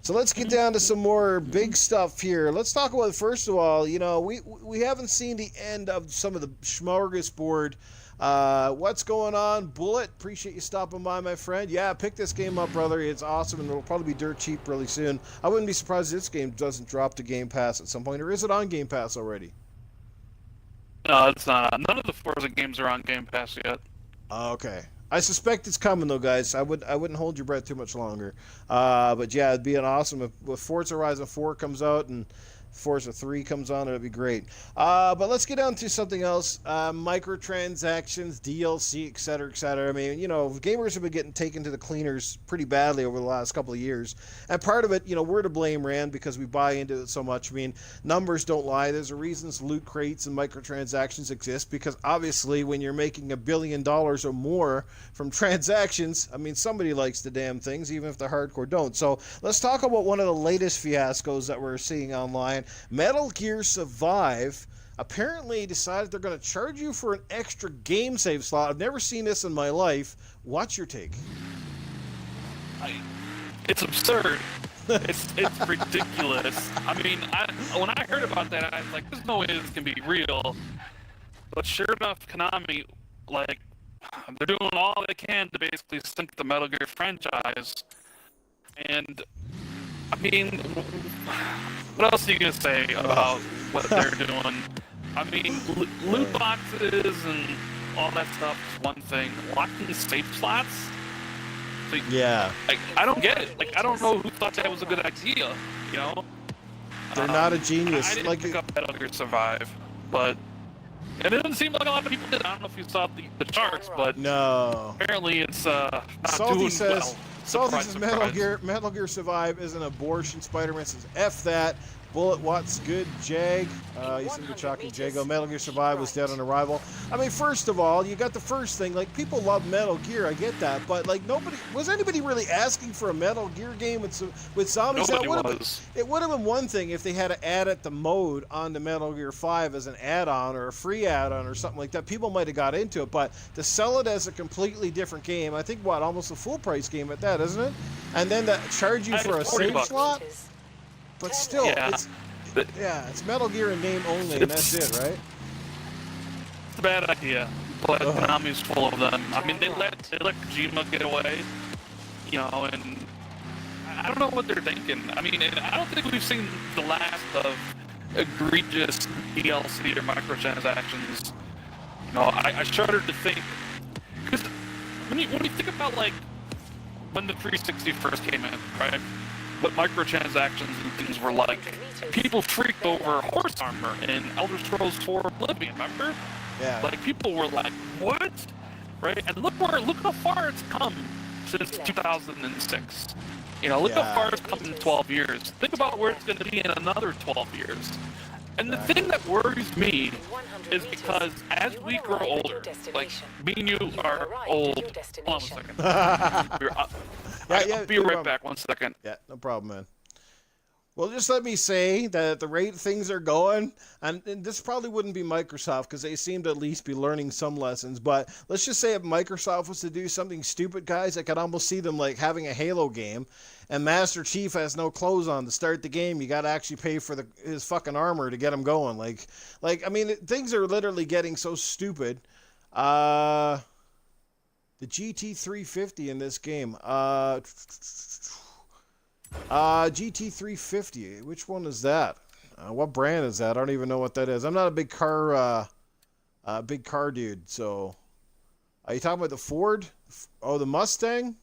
So let's get down to some more big stuff here. Let's talk about, first of all, you know, we haven't seen the end of some of the smorgasbord. What's going on? Bullet, appreciate you stopping by, my friend. Yeah, pick this game up, brother. It's awesome, and it'll probably be dirt cheap really soon. I wouldn't be surprised if this game doesn't drop to Game Pass at some point, or is it on Game Pass already? no, it's not. None of the Forza games are on Game Pass yet. Okay. I suspect it's coming, though, guys. I wouldn't hold your breath too much longer. But yeah, it'd be an awesome if Forza Horizon 4 comes out and Forza 3 comes on, it'd be great. But let's get on to something else. Microtransactions, DLC, etc., etc. I mean, you know, gamers have been getting taken to the cleaners pretty badly over the last couple of years. And part of it, you know, we're to blame, Rand, because we buy into it so much. I mean, numbers don't lie. There's a reason loot crates and microtransactions exist, because obviously when you're making $1 billion or more from transactions, I mean, somebody likes the damn things, even if the hardcore don't. So let's talk about one of the latest fiascos that we're seeing online. Metal Gear Survive apparently decided they're going to charge you for an extra game save slot. I've never seen this in my life. What's your take? It's absurd. It's ridiculous. I mean, when I heard about that, I was like, there's no way this can be real. But sure enough, Konami, like, they're doing all they can to basically sink the Metal Gear franchise. And I mean, what else are you gonna say about what they're doing? I mean, loot boxes and all that stuff is one thing. Locking safe slots. Like, Yeah. Like, I don't get it. Like, I don't know who thought that was a good idea. You know. They're not a genius. I didn't Like, pick up Metal Gear Survive, but it doesn't seem like a lot of people did. I don't know if you saw the charts, but no. apparently it's not Salty doing says, well. Salty says Surprise. Metal Gear Survive is an abortion. Spider-Man says, F that. Bullet, what's good, Jag? You seem to be chalking Jago. Metal Gear Survive was dead on arrival. I mean, first of all, you got the first thing. Like, people love Metal Gear, I get that. But, like, was anybody really asking for a Metal Gear game with zombies? Nobody was. It would have been one thing if they had to add it the mode on the Metal Gear 5 as an add-on or a free add-on or something like that. People might have got into it. But to sell it as a completely different game, I think, almost a full-price game at that, isn't it? And then to charge you for a save $40. slot? But still, Yeah. it's Metal Gear in name only, and that's it, right? It's a bad idea, but Konami's full of them. I mean, they let Kojima get away, you know, and I don't know what they're thinking. I mean, and I don't think we've seen the last of egregious DLC or microtransactions. You know, I shudder to think, because when you think about, like, when the 360 first came in, right? What microtransactions and things were like. People freaked over horse armor in Elder Scrolls 4 Oblivion, remember? Yeah. Like, people were like, what? Right? And look how far it's come since 2006. You know, look how far it's come in 12 years. Think about where it's going to be in another 12 years. And the thing that worries me is because as we grow older, like, me and you are old. Hold on 1 second. I'll be right back 1 second. Yeah, no problem, man. Well, just let me say that at the rate things are going, and this probably wouldn't be Microsoft because they seem to at least be learning some lessons, but let's just say if Microsoft was to do something stupid, guys, I could almost see them like having a Halo game, and Master Chief has no clothes on to start the game. You got to actually pay for his fucking armor to get him going. Like I mean, things are literally getting so stupid. The GT350 in this game. GT350. Which one is that? What brand is that? I don't even know what that is. I'm not a big car dude. So, are you talking about the Ford? Oh, the Mustang.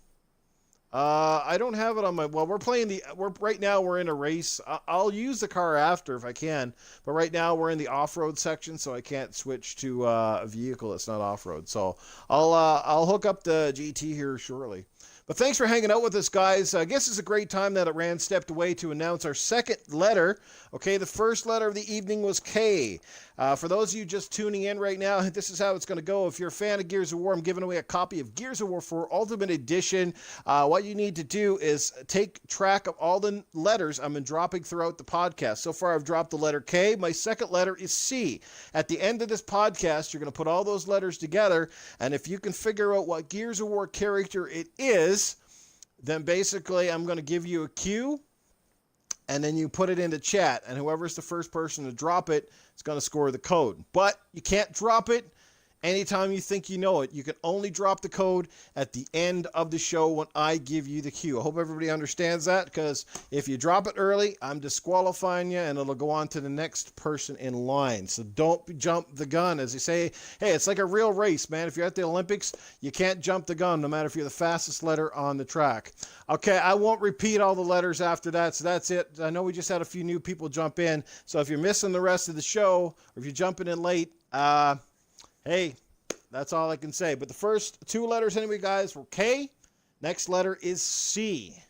I don't have it on my. Well, right now we're in a race. I'll use the car after if I can, but right now we're in the off-road section, so I can't switch to a vehicle that's not off-road. So I'll hook up the GT here shortly. But thanks for hanging out with us, guys. I guess it's a great time that Rand stepped away to announce our second letter. Okay, the first letter of the evening was K. For those of you just tuning in right now, this is how it's going to go. If you're a fan of Gears of War, I'm giving away a copy of Gears of War 4 Ultimate Edition. What you need to do is take track of all the letters I've been dropping throughout the podcast. So far, I've dropped the letter K. My second letter is C. At the end of this podcast, you're going to put all those letters together, and if you can figure out what Gears of War character it is, then basically I'm going to give you a cue, and then you put it into chat, and whoever's the first person to drop it is going to score the code. But you can't drop it anytime you think you know it. You can only drop the code at the end of the show when I give you the cue. I hope everybody understands that, because if you drop it early, I'm disqualifying you, and it'll go on to the next person in line. So don't jump the gun. As they say, hey, it's like a real race, man. If you're at the Olympics, you can't jump the gun, no matter if you're the fastest letter on the track. Okay, I won't repeat all the letters after that, so that's it. I know we just had a few new people jump in, so if you're missing the rest of the show, or if you're jumping in late, hey, that's all I can say. But the first two letters anyway, guys, were K. Next letter is C.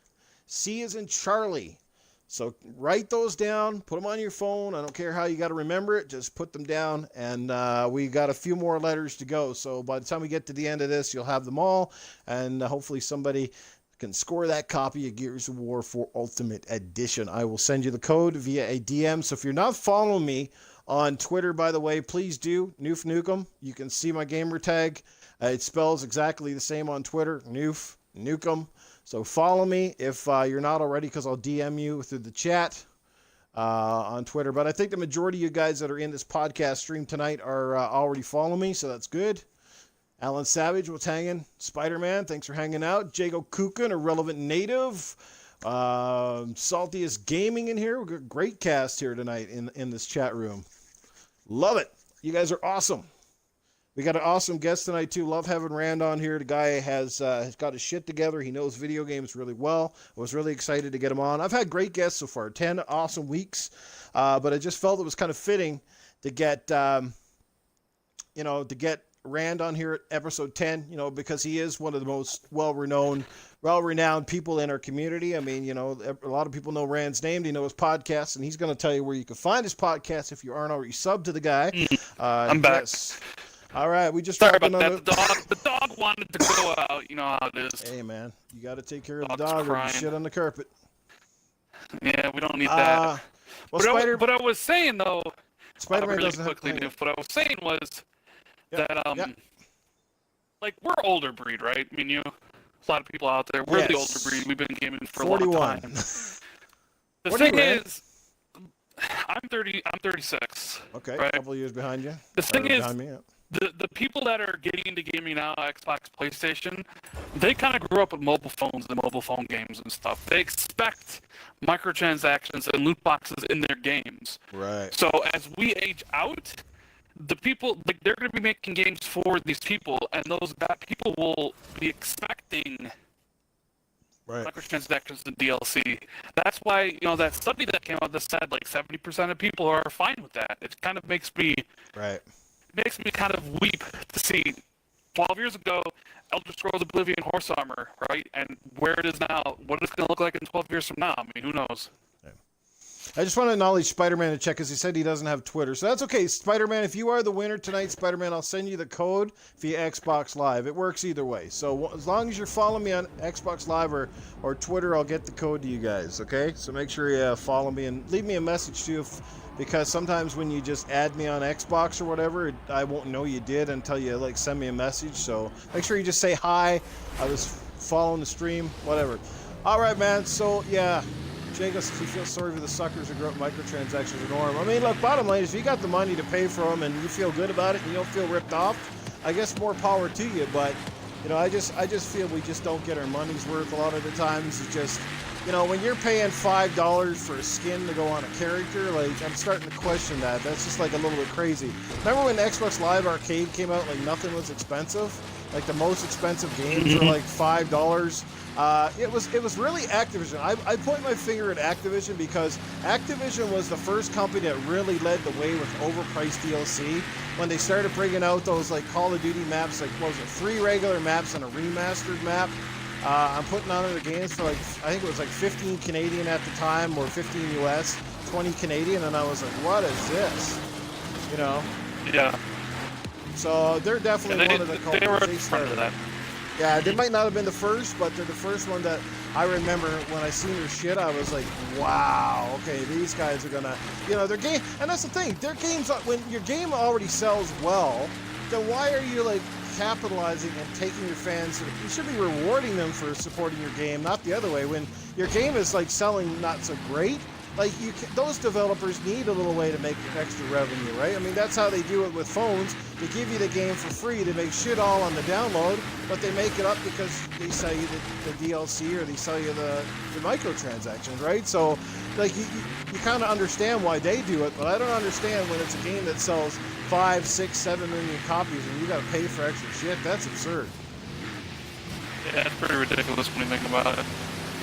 C is in Charlie. So write those down. Put them on your phone. I don't care how you got to remember it. Just put them down. And we got a few more letters to go. So by the time we get to the end of this, you'll have them all. And hopefully somebody can score that copy of Gears of War 4 Ultimate Edition. I will send you the code via a DM. So if you're not following me on Twitter, by the way, please do. Newf Nukem. You can see my gamer tag. It spells exactly the same on Twitter. Newf Nukem. So follow me if you're not already, because I'll DM you through the chat on Twitter. But I think the majority of you guys that are in this podcast stream tonight are already following me, so that's good. Alan Savage, what's hanging? Spider-Man, thanks for hanging out. Jago Kukin, a relevant native. Saltiest Gaming in here. We've got a great cast here tonight in this chat room. Love it. You guys are awesome. We got an awesome guest tonight, too. Love having Rand on here. The guy has got his shit together. He knows video games really well. I was really excited to get him on. I've had great guests so far, 10 awesome weeks. But I just felt it was kind of fitting to get, Rand on here at episode 10, because he is one of the most well-renowned people in our community. I mean, a lot of people know Rand's name. They know his podcast, and he's going to tell you where you can find his podcast if you aren't already subbed to the guy. I'm back. Yes. All right, we just Sorry about that. The dog wanted to go out. You know how it is. Hey, man, you got to take care of the Dog's dog or crying. you shit on the carpet. Yeah, we don't need that. Well, But I was saying, though, Spider-Man really doesn't quickly, have... Newf, what I was saying was Yeah, that, yeah. like, we're older breed, right? I mean, a lot of people out there, we're the older Yes. breed. We've been gaming for 41. a long time. The What are you, thing Rand? is, I'm 36. Okay, right? a couple of years behind you. The thing is, behind me, yeah. the people that are getting into gaming now, Xbox, PlayStation, they kind of grew up with mobile phones and mobile phone games and stuff. They expect microtransactions and loot boxes in their games. Right. So as we age out, the people, like, they're going to be making games for these people, and that people will be expecting Right. microtransactions and DLC. That's why, that study that came out that said like 70% of people are fine with that. It kind of makes me Right. kind of weep to see 12 years ago, Elder Scrolls Oblivion Horse Armor, right? And where it is now, what it's going to look like in 12 years from now. I mean, who knows? I just want to acknowledge Spider-Man to check because he said he doesn't have Twitter. So that's okay. Spider-Man, if you are the winner tonight, Spider-Man, I'll send you the code via Xbox Live. It works either way. So as long as you're following me on Xbox Live or Twitter, I'll get the code to you guys, okay? So make sure you follow me and leave me a message too, because sometimes when you just add me on Xbox or whatever, I won't know you did until you send me a message. So make sure you just say hi. I was following the stream, whatever. All right, man. So yeah. Jacobs, he feels sorry for the suckers who grew up microtransactions are norm. I mean, look, bottom line is if you got the money to pay for them and you feel good about it and you don't feel ripped off, I guess more power to you. But, I just feel we just don't get our money's worth a lot of the times. It's just, when you're paying $5 for a skin to go on a character, I'm starting to question that. That's just a little bit crazy. Remember when Xbox Live Arcade came out, nothing was expensive? The most expensive games were $5. It was really Activision. I point my finger at Activision because Activision was the first company that really led the way with overpriced DLC when they started bringing out those Call of Duty maps, what was it, 3 regular maps and a remastered map. I'm putting on the games for I think it was 15 Canadian at the time, or 15 US, 20 Canadian, and I was like, what is this? Yeah. So they're definitely one of the culprits. They were They in front of started. that. Yeah, they might not have been the first, but they're the first one that I remember when I seen their shit. I was like, wow, okay, these guys are gonna, their game. And that's the thing, their games, when your game already sells well, then why are you capitalizing and taking your fans? You should be rewarding them for supporting your game, not the other way. When your game is selling not so great, those developers need a little way to make extra revenue, right? I mean, that's how they do it with phones. They give you the game for free to make shit all on the download, but they make it up because they sell you the DLC or they sell you the microtransactions, right? So, you kind of understand why they do it, but I don't understand when it's a game that sells 5, 6, 7 million copies and you got to pay for extra shit. That's absurd. Yeah, it's pretty ridiculous when you think about it.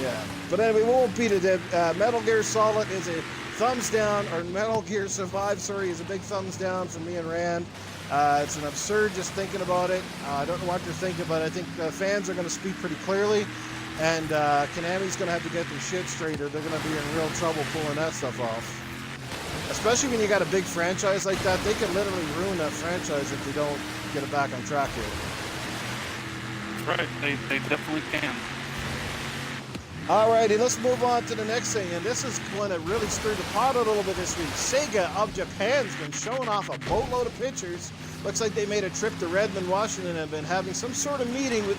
Yeah, but anyway, we won't beat it dead. Metal Gear Solid is a thumbs down, or Metal Gear Survive, is a big thumbs down from me and Rand. It's an absurd just thinking about it. I don't know what they're thinking, but I think fans are going to speak pretty clearly, and Konami's going to have to get their shit straight, or they're going to be in real trouble pulling that stuff off. Especially when you got a big franchise like that, they can literally ruin that franchise if they don't get it back on track here. Right, they definitely can. Alrighty, let's move on to the next thing, and this is one that really stirred the pot a little bit this week. Sega of Japan's been showing off a boatload of pictures. Looks like they made a trip to Redmond, Washington, and have been having some sort of meeting with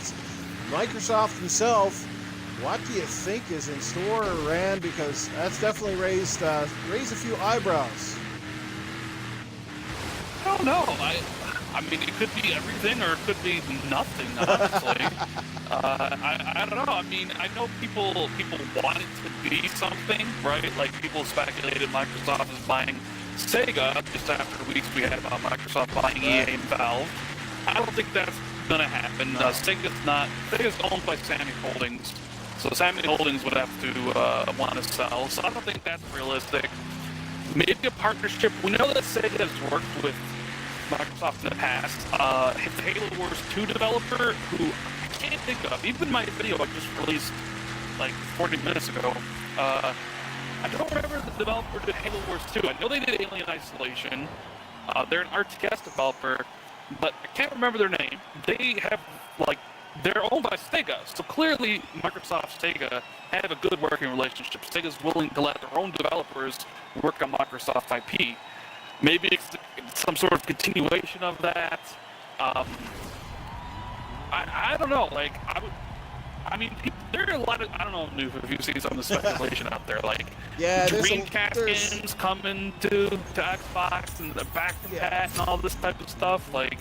Microsoft himself. What do you think is in store, Rand? Because that's definitely raised a few eyebrows. I don't know. I mean, it could be everything or it could be nothing, honestly. I don't know. I mean, I know people want it to be something, right? Like, people speculated Microsoft is buying Sega just after weeks we had about Microsoft buying EA and Valve. I don't think that's gonna happen. Sega's owned by Sammy Holdings, so Sammy Holdings would have to want to sell. So I don't think that's realistic. Maybe a partnership. We know that Sega has worked with Microsoft in the past. The Halo Wars 2 developer, who I can't think of, even my video I just released like 40 minutes ago. I don't remember the developer did Halo Wars 2. I know they did Alien Isolation. They're an RTS developer, but I can't remember their name. They have, like, they're owned by Sega, so clearly Microsoft Sega have a good working relationship. Sega's willing to let their own developers work on Microsoft IP. Maybe it's some sort of continuation of that. I don't know. Like, I mean, there are a lot of, I don't know, Newf, if you've seen some of the speculation out there, like, yeah, Dreamcast games coming to Xbox and the back-to-back and all this type of stuff. Like,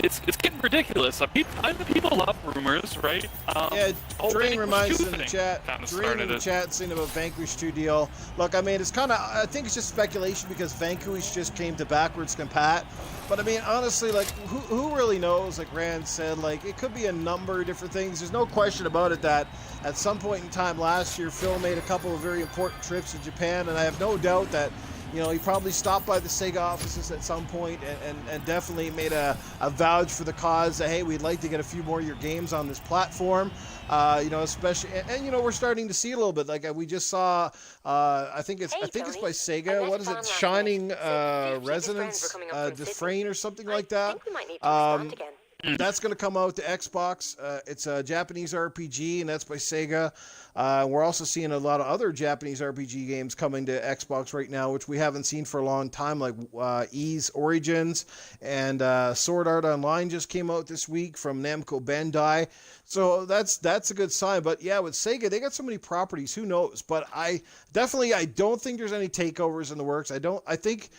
it's getting ridiculous. I know people love rumors, right? Yeah, Dream reminds us in the thing chat. Dream in the chat saying about Vanquish 2 deal. Look, I mean, it's kind of, I think it's just speculation because Vanquish just came to backwards compat. But I mean, honestly, like, who really knows? Like Rand said, like, it could be a number of different things. There's no question about it that at some point in time last year, Phil made a couple of very important trips to Japan, and I have no doubt that, you know, he probably stopped by the Sega offices at some point and definitely made a vouch for the cause that, hey, we'd like to get a few more of your games on this platform. You know, especially, and you know, we're starting to see a little bit. Like we just saw, I think it's by Sega. What is it? Shining Resonance Dufresne or something like that. That's going to come out to Xbox. It's a Japanese RPG, and that's by Sega. We're also seeing a lot of other Japanese RPG games coming to Xbox right now, which we haven't seen for a long time, like Ys Origins and Sword Art Online just came out this week from Namco Bandai. So that's a good sign. But yeah, with Sega, they got so many properties. Who knows? But I don't think there's any takeovers in the works. I think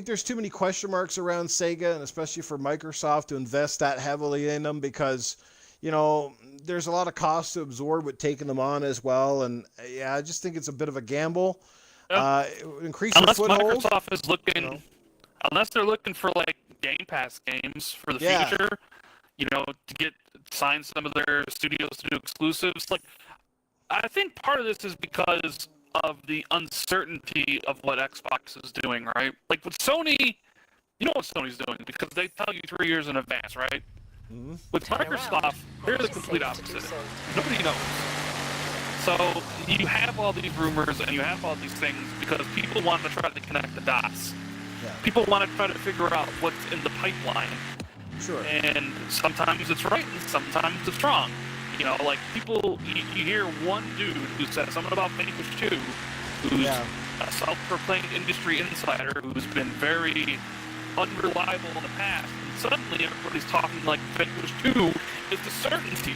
there's too many question marks around Sega, and especially for Microsoft to invest that heavily in them because, you know, there's a lot of cost to absorb with taking them on as well. And yeah, I just think it's a bit of a gamble. Increase their foothold. Unless Microsoft is looking, unless they're looking for like Game Pass games for the future, you know, to sign some of their studios to do exclusives. Like, I think part of this is because of the uncertainty of what Xbox is doing, right? Like with Sony, you know what Sony's doing because they tell you 3 years in advance, right? Mm-hmm. With Microsoft, they're the complete opposite. Nobody knows. So you have all these rumors and you have all these things because people want to try to connect the dots. Yeah. People want to try to figure out what's in the pipeline. Sure. And sometimes it's right and sometimes it's wrong. You know, like people, you hear one dude who says something about Vanquish 2, who's a self-proclaimed industry insider who's been very unreliable in the past, and suddenly everybody's talking like Vanquish 2 is the certainty,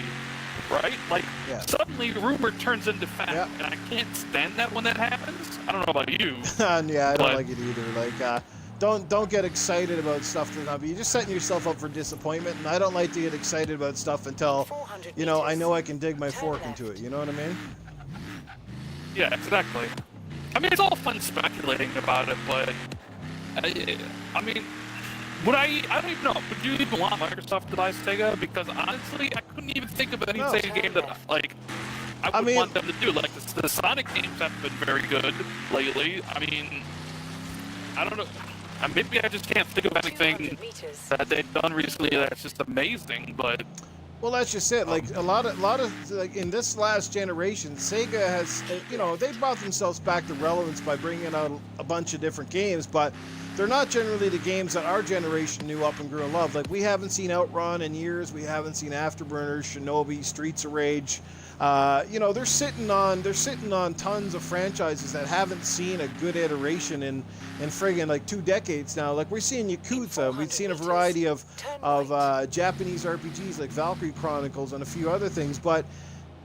right? Like, suddenly rumor turns into fact, and I can't stand that when that happens. I don't know about you. I don't like it either. Like, don't get excited about stuff that's not. You're just setting yourself up for disappointment, and I don't like to get excited about stuff until, you know, I know I can dig my fork into it. You know what I mean? Yeah, exactly. I mean, it's all fun speculating about it, but I mean, I don't even know. Would you even want Microsoft to buy Sega? Because honestly, I couldn't even think of any Sega game that like I would want them to do. Like the Sonic games have been very good lately. I mean, I don't know. Maybe I just can't think of anything that they've done recently that's just amazing, but... Well, that's just it. Like, a lot of like, in this last generation, Sega has, you know, they brought themselves back to relevance by bringing out a bunch of different games, but they're not generally the games that our generation knew up and grew in love. Like, we haven't seen Outrun in years. We haven't seen Afterburners, Shinobi, Streets of Rage. You know, they're sitting on tons of franchises that haven't seen a good iteration in friggin' like 2 decades now. Like, we're seeing Yakuza, we've seen a variety of Japanese RPGs like Valkyrie Chronicles and a few other things, but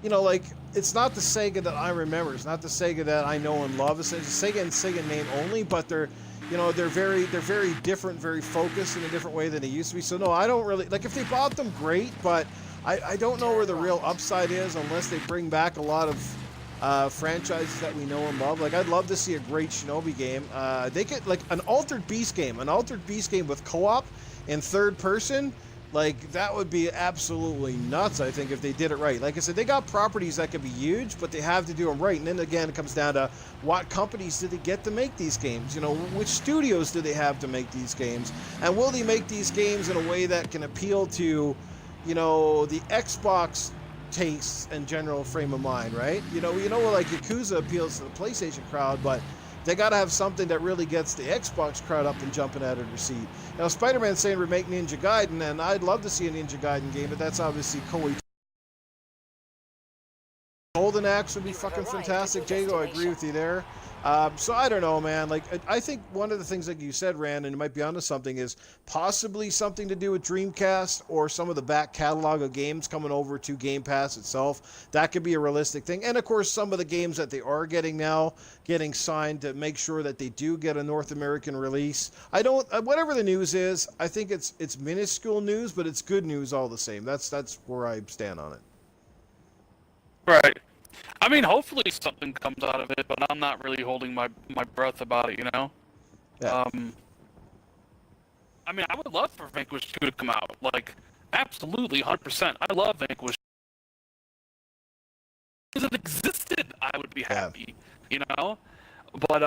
you know, like, it's not the Sega that I remember. It's not the Sega that I know and love. It's a Sega and Sega name only, but they're, they're very different, very focused in a different way than they used to be. So no, I don't really like if they bought them, great, but I don't know where the real upside is unless they bring back a lot of franchises that we know and love. Like I'd love to see a great Shinobi game. They could like an Altered Beast game with co-op in third person. Like that would be absolutely nuts, I think, if they did it right. Like I said, they got properties that could be huge, but they have to do them right. And then again, it comes down to what companies did they get to make these games? Which studios do they have to make these games? And will they make these games in a way that can appeal to, the Xbox tastes and general frame of mind, right? Like Yakuza appeals to the PlayStation crowd, but they got to have something that really gets the Xbox crowd up and jumping out of their seat. Now, Spider-Man's saying remake Ninja Gaiden, and I'd love to see a Ninja Gaiden game, but that's obviously Koei. Golden Axe would be fucking fantastic. Jago, I agree with you there. So I don't know, man. Like, I think one of the things, like you said, Rand, and you might be onto something, is possibly something to do with Dreamcast or some of the back catalog of games coming over to Game Pass itself. That could be a realistic thing. And, of course, some of the games that they are getting now, getting signed to make sure that they do get a North American release. Whatever the news is, I think it's minuscule news, but it's good news all the same. That's where I stand on it. Right. I mean, hopefully something comes out of it, but I'm not really holding my breath about it, Yeah. I mean, I would love for Vanquish 2 to come out. Like, absolutely, 100%. I love Vanquish. If it existed, I would be happy, But,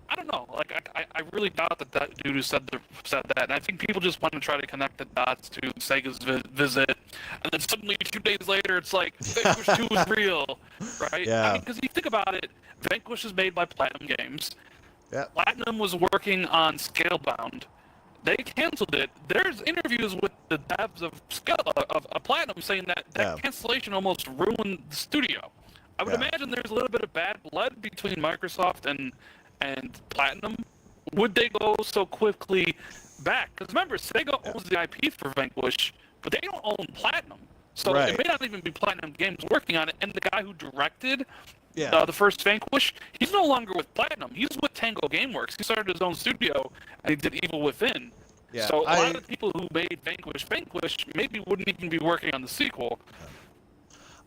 I don't know. Like, I really doubt that dude who said that. And I think people just want to try to connect the dots to Sega's visit. And then suddenly 2 days later, it's like, Vanquish 2 is real, right? Yeah. I mean, because you think about it, Vanquish is made by Platinum Games. Yeah. Platinum was working on Scalebound. They canceled it. There's interviews with the devs of Platinum saying that cancellation almost ruined the studio. I would imagine there's a little bit of bad blood between Microsoft and Platinum. Would they go so quickly back? Because remember, Sega owns the IP for Vanquish, but they don't own Platinum. So it may not even be Platinum Games working on it. And the guy who directed the first Vanquish, he's no longer with Platinum. He's with Tango Gameworks. He started his own studio, and he did Evil Within. Yeah, so a lot of the people who made Vanquish maybe wouldn't even be working on the sequel.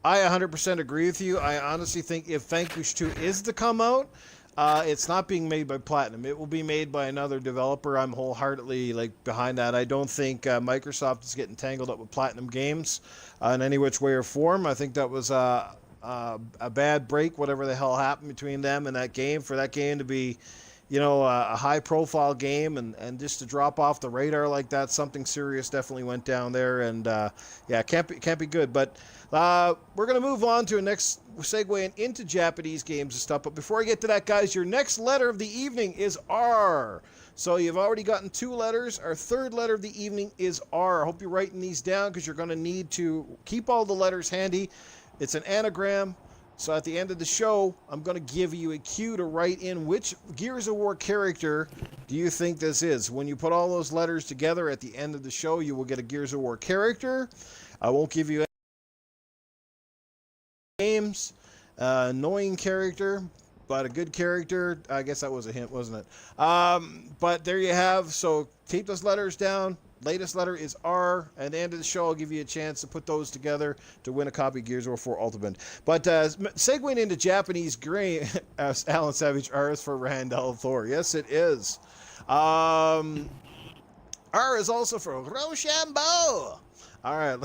I 100% agree with you. I honestly think if Vanquish 2 is to come out, it's not being made by Platinum. It will be made by another developer. I'm wholeheartedly behind that. I don't think Microsoft is getting tangled up with Platinum Games in any which way or form. I think that was a bad break, whatever the hell happened between them and that game. For that game to be, a high-profile game and just to drop off the radar like that, something serious definitely went down there. And can't be good. But we're going to move on to a next segue into Japanese games and stuff. But before I get to that, guys, your next letter of the evening is R. So you've already gotten 2 letters. Our third letter of the evening is R. I hope you're writing these down because you're going to need to keep all the letters handy. It's an anagram. So at the end of the show, I'm going to give you a cue to write in which Gears of War character do you think this is. When you put all those letters together at the end of the show, you will get a Gears of War character. I won't give you any names. Annoying character, but a good character. I guess that was a hint, wasn't it? But there you have. So keep those letters down. Latest letter is R. At the end of the show, I'll give you a chance to put those together to win a copy of Gears of War 4 Ultimate. But segueing into Japanese grain, Alan Savage, R is for Randall Thor. Yes, it is. R is also for Rochambeau. All right.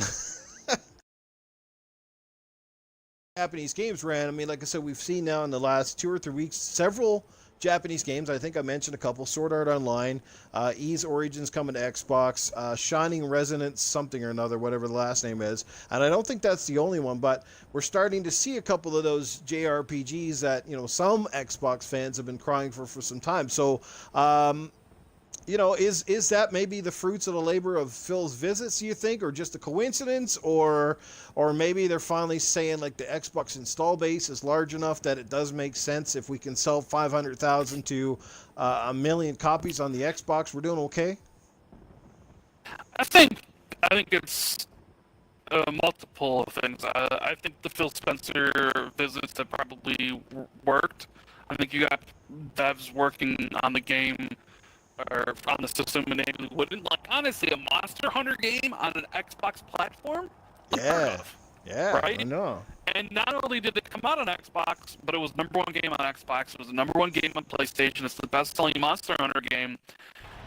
Japanese games, Rand. I mean, like I said, we've seen now in the last 2 or 3 weeks several Japanese games. I think I mentioned a couple. Sword Art Online, Ys Origins coming to Xbox, Shining Resonance something or another, whatever the last name is. And I don't think that's the only one, but we're starting to see a couple of those JRPGs that, some Xbox fans have been crying for some time. So, is that maybe the fruits of the labor of Phil's visits, you think, or just a coincidence, or maybe they're finally saying like the Xbox install base is large enough that it does make sense if we can sell 500,000 to 1 million copies on the Xbox, we're doing okay? I think it's multiple things. I think the Phil Spencer visits have probably worked. I think you got devs working on the game or on the system enabling wouldn't like honestly a Monster Hunter game on an Xbox platform. Yeah, yeah, right? I know. And not only did it come out on Xbox, but it was #1 game on Xbox. It was the #1 game on PlayStation. It's the best-selling Monster Hunter game.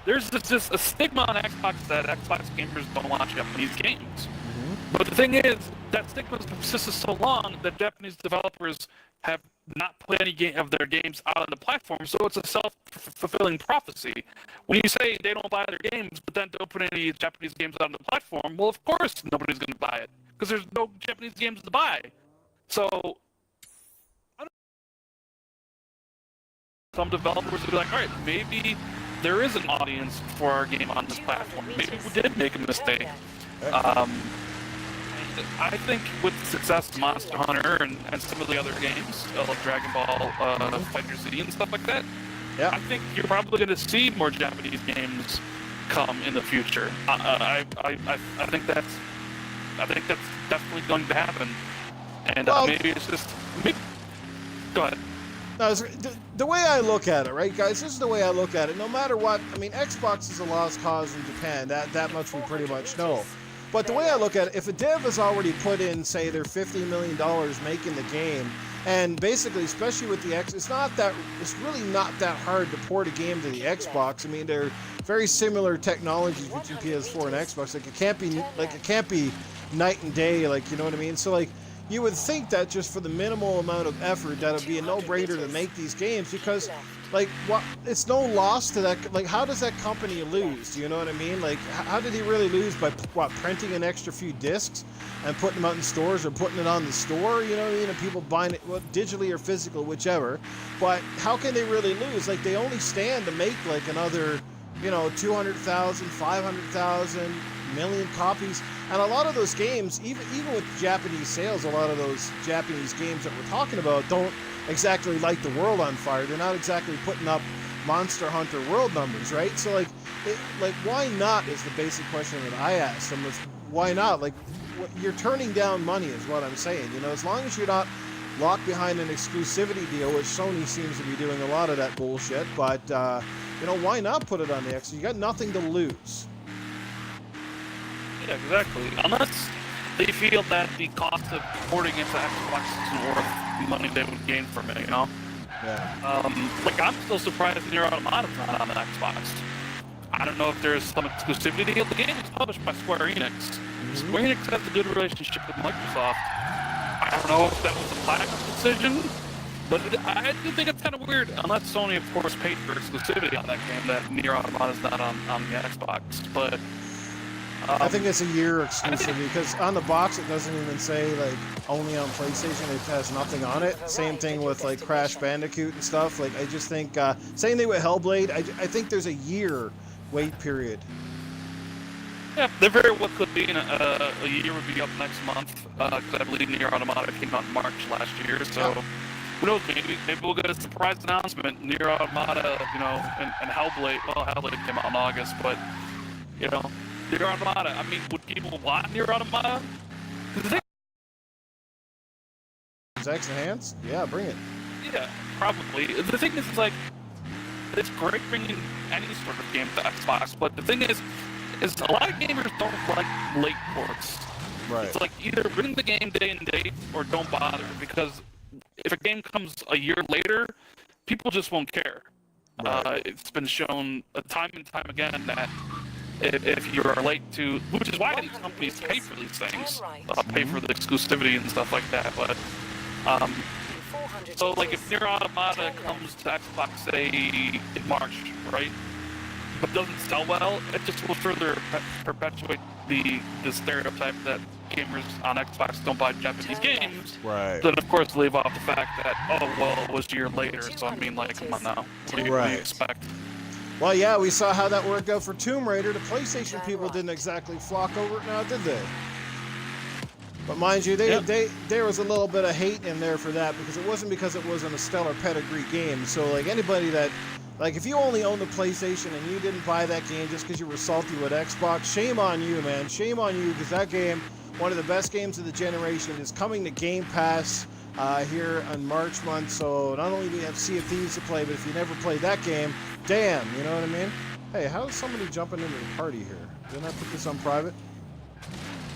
There's just a stigma on Xbox that Xbox gamers don't watch Japanese games. But the thing is, that stigma has persisted so long that Japanese developers have not put any of their games out on the platform, so it's a self-fulfilling prophecy. When you say they don't buy their games, but then don't put any Japanese games out on the platform, well, of course nobody's going to buy it, because there's no Japanese games to buy. So, some developers will be like, all right, maybe there is an audience for our game on this platform. Maybe we did make a mistake. I think with the success of Monster Hunter and some of the other games, like Dragon Ball, Fighter Z and stuff like that, I think you're probably going to see more Japanese games come in the future. I think that's definitely going to happen. And maybe it's just go ahead. No, the way I look at it, right, guys? This is the way I look at it. No matter what, I mean, Xbox is a lost cause in Japan. That much we pretty much know. But the way I look at it, if a dev has already put in, say, their $50 million making the game, and basically, especially with the X, it's really not that hard to port a game to the Xbox. I mean, they're very similar technologies between PS4 and Xbox. Like it can't be night and day. Like, you know what I mean? So like, you would think that just for the minimal amount of effort, that it'd be a no-brainer to make these games, because, like, what? It's no loss to that. Like, how does that company lose? Do you know what I mean? Like, how did he really lose by printing an extra few discs and putting them out in stores or putting it on the store? You know what I mean? And people buying it, well, digitally or physical, whichever. But how can they really lose? Like, they only stand to make like another, 200,000, 500,000. Million copies, and a lot of those games, even with Japanese sales, a lot of those Japanese games that we're talking about don't exactly light the world on fire. They're not exactly putting up Monster Hunter world numbers, right? So like why not is the basic question that I asked them. Is why not? Like, you're turning down money is what I'm saying. As long as you're not locked behind an exclusivity deal, which Sony seems to be doing a lot of that bullshit. But why not put it on the X? You got nothing to lose. Yeah, exactly. Unless they feel that the cost of porting into Xbox isn't worth the money they would gain from it, Yeah. I'm still surprised Nier Automata's not on the Xbox. I don't know if there's some exclusivity deal. The game is published by Square Enix. Square Enix has a good relationship with Microsoft. I don't know if that was a platinum decision, but I do think it's kind of weird, unless Sony, of course, paid for exclusivity on that game, that Nier Automata's not on the Xbox. But I think it's a year exclusivity, because on the box it doesn't even say like only on PlayStation. It has nothing on it. Same thing with like Crash Bandicoot and stuff. Like, I just think same thing with Hellblade. I think there's a year wait period. Yeah, there very well could be. A year would be up next month, because I believe Nier Automata came out in March last year. So who knows? Maybe we'll get a surprise announcement. Nier Automata, and Hellblade. Well, Hellblade came out in August, but Nier Automata. I mean, would people want Nier Automata? X enhanced? Yeah, bring it. Yeah, probably. The thing is, like, it's great bringing any sort of game to Xbox, but the thing is a lot of gamers don't like late ports. Right. It's like either bring the game day and date or don't bother, because if a game comes a year later, people just won't care. Right. It's been shown time and time again that if you're late to, which is why these companies pay for these things, pay for the exclusivity and stuff like that. But so like if Nier Automata comes to Xbox, say in March, right, but doesn't sell well, it just will further perpetuate the stereotype that gamers on Xbox don't buy Japanese games. Right. Then of course leave off the fact that, oh well, it was a year later, so I mean, like, come on now, what do you expect? Well, yeah, we saw how that worked out for Tomb Raider. The PlayStation people didn't exactly flock over it now, did they? But mind you, there was a little bit of hate in there for that, because it wasn't a stellar pedigree game. So like anybody that, like, if you only own the PlayStation and you didn't buy that game just because you were salty with Xbox, shame on you, man. Shame on you, because that game, one of the best games of the generation, is coming to Game Pass here on March month. So not only do we have Sea of Thieves to play, but if you never played that game, damn, you know what I mean? Hey, how is somebody jumping into the party here? Didn't I put this on private?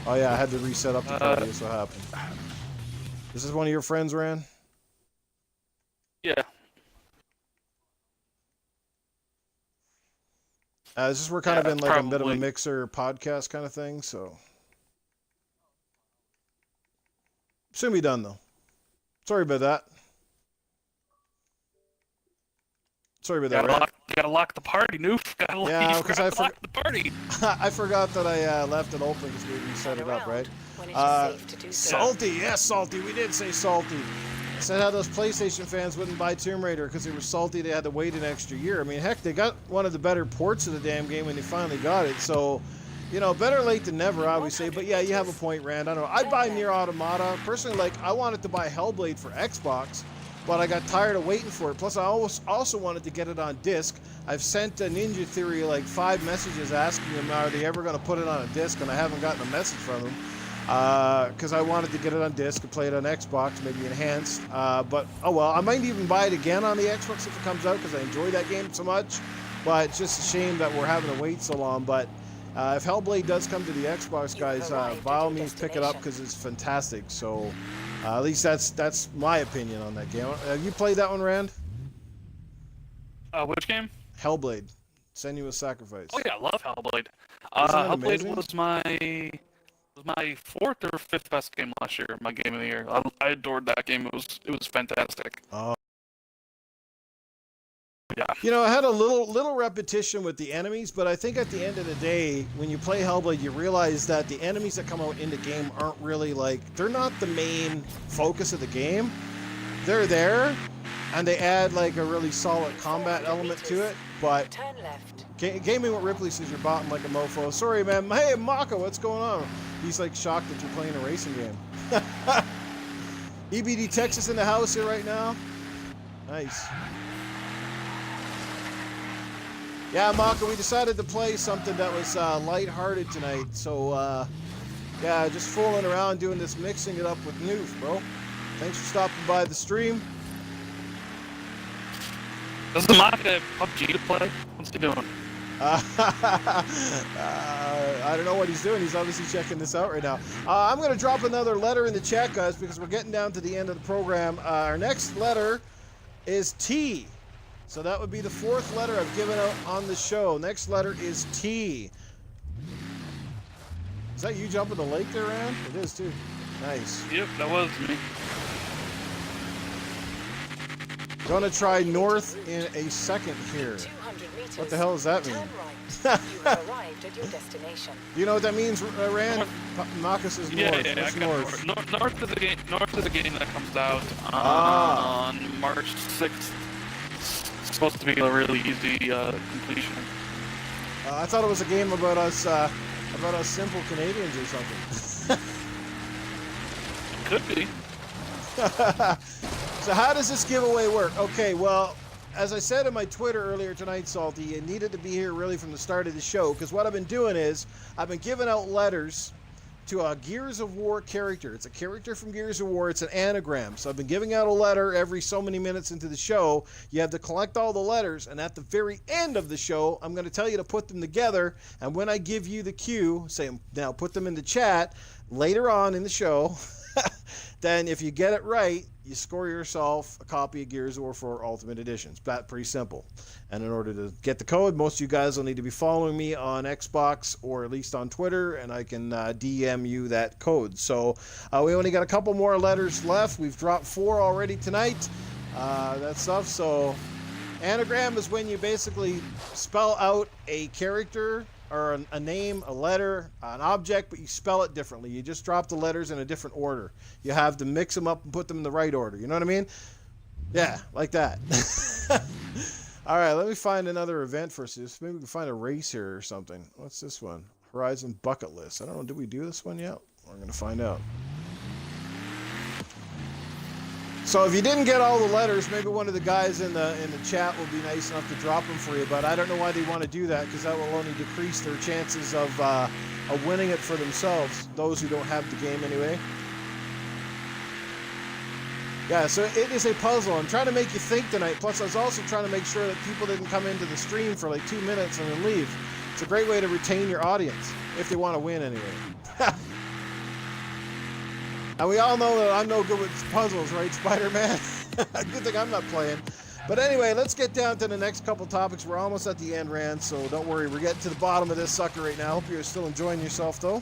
Oh yeah, I had to reset up the party. That's what happened. This is one of your friends, Rand? Yeah. This is we're kind of in like probably a bit of a mixer podcast kind of thing, so soon be done though. Sorry about that. Sorry about that. You gotta lock the party, Newf. Yeah, because I lock the party. I forgot that I left it open because we set it up, right? Salty, yes, Salty. We did say Salty. I said how those PlayStation fans wouldn't buy Tomb Raider because they were salty. They had to wait an extra year. I mean, heck, they got one of the better ports of the damn game when they finally got it. So, you know, better late than never, obviously. But yeah, you have a point, Rand. I don't know. I'd buy Nier Automata. Personally, like, I wanted to buy Hellblade for Xbox, but I got tired of waiting for it. Plus, I also wanted to get it on disc. I've sent Ninja Theory like 5 messages asking them, are they ever going to put it on a disc? And I haven't gotten a message from them. Because I wanted to get it on disc and play it on Xbox, maybe enhanced. But, oh well, I might even buy it again on the Xbox if it comes out because I enjoy that game so much. But it's just a shame that we're having to wait so long. But if Hellblade does come to the Xbox, guys, by all means pick it up because it's fantastic. So at least that's my opinion on that game. Have you played that one, Rand? Which game? Hellblade. Senua's Sacrifice. Oh yeah, I love Hellblade. Hellblade was my 4th or 5th best game last year. My game of the year. I adored that game. It was fantastic. Oh. Yeah. You know, I had a little repetition with the enemies, but I think at the end of the day, when you play Hellblade, you realize that the enemies that come out in the game aren't really they're not the main focus of the game. They're there, and they add like a really solid combat element to it, but Turn left. Gaming with Ripley says you're botting like a mofo. Sorry, man. Hey, Maka, what's going on? He's like shocked that you're playing a racing game. EBD Texas in the house here right now. Nice. Yeah, Maka, we decided to play something that was lighthearted tonight. So, yeah, just fooling around doing this, mixing it up with Newf, bro. Thanks for stopping by the stream. Doesn't Maka have PUBG to play? What's he doing? I don't know what he's doing. He's obviously checking this out right now. I'm going to drop another letter in the chat, guys, because we're getting down to the end of the program. Our next letter is T. So that would be the 4th letter I've given out on the show. Next letter is T. Is that you jumping the lake there, Rand? It is, too. Nice. Yep, that was me. Gonna try north in a second here. What the hell does that mean? Turn right. You have arrived at your destination. Do you know what that means, Rand? Marcus is north. Yeah, What's I got north? North of the game. North of the game that comes out on March 6th. It's supposed to be a really easy completion. I thought it was a game about us simple Canadians or something. Could be. So how does this giveaway work? Okay, well, as I said in my Twitter earlier tonight, Salty, you needed to be here really from the start of the show, because what I've been doing is I've been giving out letters to a Gears of War character. It's a character from Gears of War. It's an anagram. So I've been giving out a letter every so many minutes into the show. You have to collect all the letters, and at the very end of the show, I'm going to tell you to put them together, and when I give you the cue, say, now put them in the chat later on in the show, then if you get it right, you score yourself a copy of Gears of War 4 Ultimate Edition. It's that pretty simple. And in order to get the code, most of you guys will need to be following me on Xbox or at least on Twitter, and I can DM you that code. So we only got a couple more letters left. We've dropped 4 already tonight. That stuff. So anagram is when you basically spell out a character or a name, a letter, an object, but you spell it differently. You just drop the letters in a different order. You have to mix them up and put them in the right order. You know what I mean? Yeah, like that. All right, let me find another event for us. Maybe we can find a race here or something. What's this one? Horizon Bucket List. I don't know. Did we do this one yet? We're going to find out. So if you didn't get all the letters, maybe one of the guys in the chat will be nice enough to drop them for you. But I don't know why they want to do that, because that will only decrease their chances of winning it for themselves. Those who don't have the game anyway. Yeah, so it is a puzzle. I'm trying to make you think tonight. Plus, I was also trying to make sure that people didn't come into the stream for like 2 minutes and then leave. It's a great way to retain your audience, if they want to win anyway. And we all know that I'm no good with puzzles, right, Spider-Man? Good thing I'm not playing. But anyway, let's get down to the next couple topics. We're almost at the end, Rand, so don't worry. We're getting to the bottom of this sucker right now. Hope you're still enjoying yourself, though.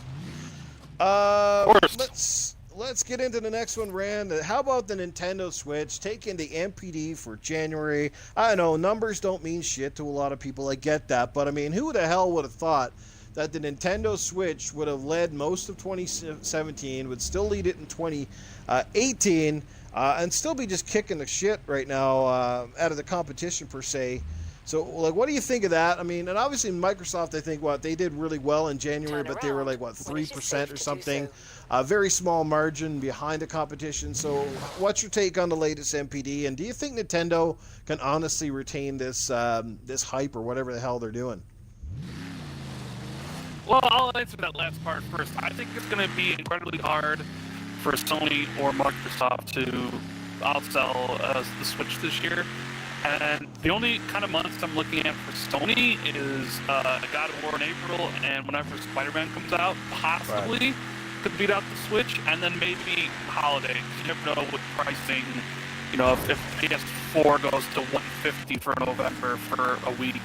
Let's get into the next one, Rand. How about the Nintendo Switch taking the MPD for January? I know numbers don't mean shit to a lot of people. I get that, but I mean, who the hell would have thought that the Nintendo Switch would have led most of 2017, would still lead it in 2018, and still be just kicking the shit right now out of the competition per se. So, like, what do you think of that? I mean, and obviously Microsoft, I think, they did really well in January, but they were like, 3% or something. Very small margin behind the competition. So, what's your take on the latest MPD? And do you think Nintendo can honestly retain this this hype or whatever the hell they're doing? Well, I'll answer that last part first. I think it's going to be incredibly hard for Sony or Microsoft to outsell the Switch this year. And the only kind of months I'm looking at for Sony is God of War in April, and whenever Spider-Man comes out, possibly could beat out the Switch, and then maybe holidays. You never know with pricing. You know, if PS4 goes to $150 for November for a week,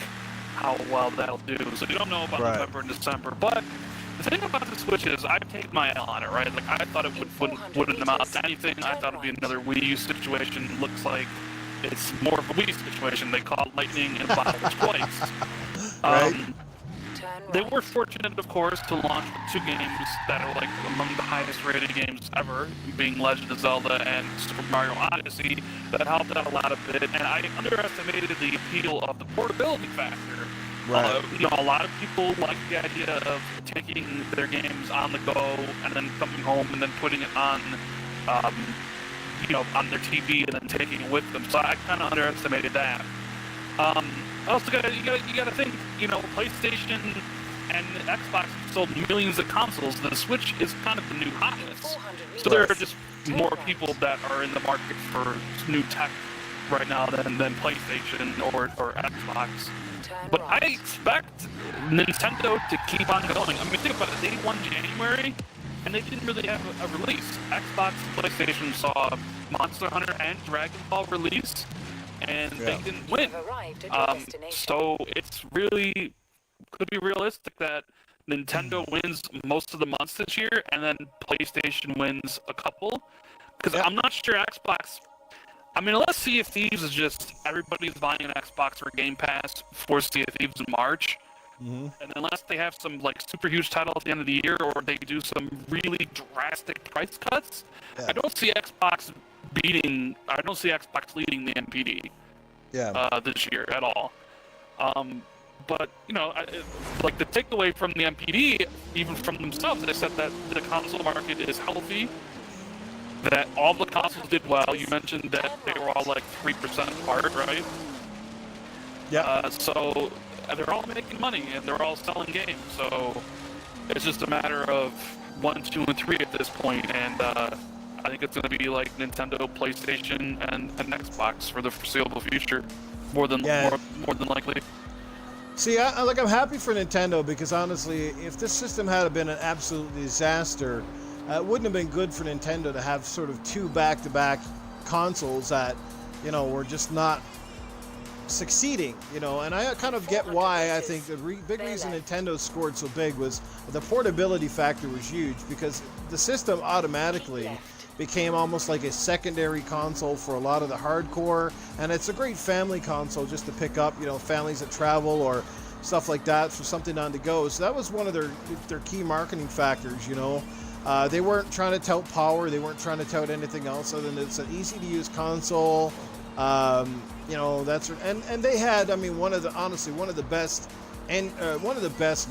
how well that'll do. So you don't know about November and December. But the thing about the Switch is I've taken my L on it, right? Like, I thought it wouldn't amount to anything. I thought it would be another Wii U situation. Looks like it's more of a Wii situation. They call lightning in a bottle twice. They were fortunate, of course, to launch with 2 games that are like among the highest rated games ever, being Legend of Zelda and Super Mario Odyssey. That helped out a lot of it, and I underestimated the appeal of the portability factor. You know, a lot of people like the idea of taking their games on the go and then coming home and then putting it on, you know, on their TV and then taking it with them. So I kind of underestimated that. Also, you gotta think, you know, PlayStation and Xbox have sold millions of consoles. The Switch is kind of the new hotness. So there are just more people that are in the market for new tech right now than PlayStation or Xbox. But I expect Nintendo to keep on going. I mean, think about it. They won January, and they didn't really have a release. Xbox and PlayStation saw Monster Hunter and Dragon Ball release, and they didn't win. So it's really could be realistic that Nintendo wins most of the months this year, and then PlayStation wins a couple. Because I'm not sure Xbox. I mean, unless Sea of Thieves is just everybody's buying an Xbox for Game Pass for Sea of Thieves in March, and unless they have some like super huge title at the end of the year, or they do some really drastic price cuts, I don't see Xbox leading the NPD this year at all. But you know, like the takeaway from the NPD, even from themselves, they said that the console market is healthy. That all the consoles did well. You mentioned that they were all like 3% apart, right? Yeah. So they're all making money and they're all selling games. So it's just a matter of 1, 2, and 3 at this point. And I think it's going to be like Nintendo, PlayStation, and Xbox for the foreseeable future, more than likely. See, I'm happy for Nintendo because honestly, if this system had been an absolute disaster. It wouldn't have been good for Nintendo to have sort of 2 back-to-back consoles that, you know, were just not succeeding, you know. And I kind of get why. I think the big reason Nintendo scored so big was the portability factor was huge because the system automatically became almost like a secondary console for a lot of the hardcore. And it's a great family console just to pick up, you know, families that travel or stuff like that for something on the go. So that was one of their key marketing factors, you know. They weren't trying to tout power. They weren't trying to tout anything else other than it's an easy-to-use console. You know, and they had, I mean, one of the best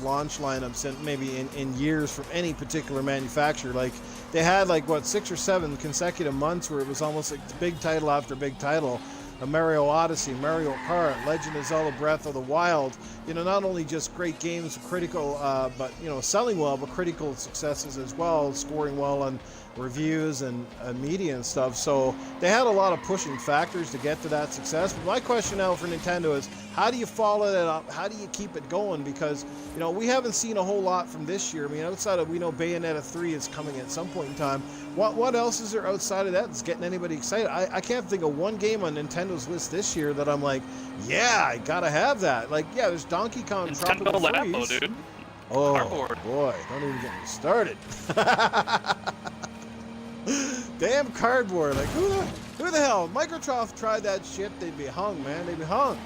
launch lineups maybe in years from any particular manufacturer. Like they had 6 or 7 consecutive months where it was almost like big title after big title. Mario Odyssey, Mario Kart, Legend of Zelda Breath of the Wild, you know, not only just great games, critical, but, you know, selling well, but critical successes as well, scoring well on reviews and media and stuff. So they had a lot of pushing factors to get to that success. But my question now for Nintendo is, how do you follow that up? How do you keep it going? Because, you know, we haven't seen a whole lot from this year. I mean, outside of, we know Bayonetta 3 is coming at some point in time. What else is there outside of that that's getting anybody excited? I can't think of one game on Nintendo's list this year that I'm like, yeah, I gotta have that. Like, yeah, there's Donkey Kong Nintendo Tropical Labo, Freeze. dude. Oh, Cardboard. boy, don't even get me started. Damn cardboard. Like, who the hell? Microsoft tried that shit, they'd be hung, man. They'd be hung.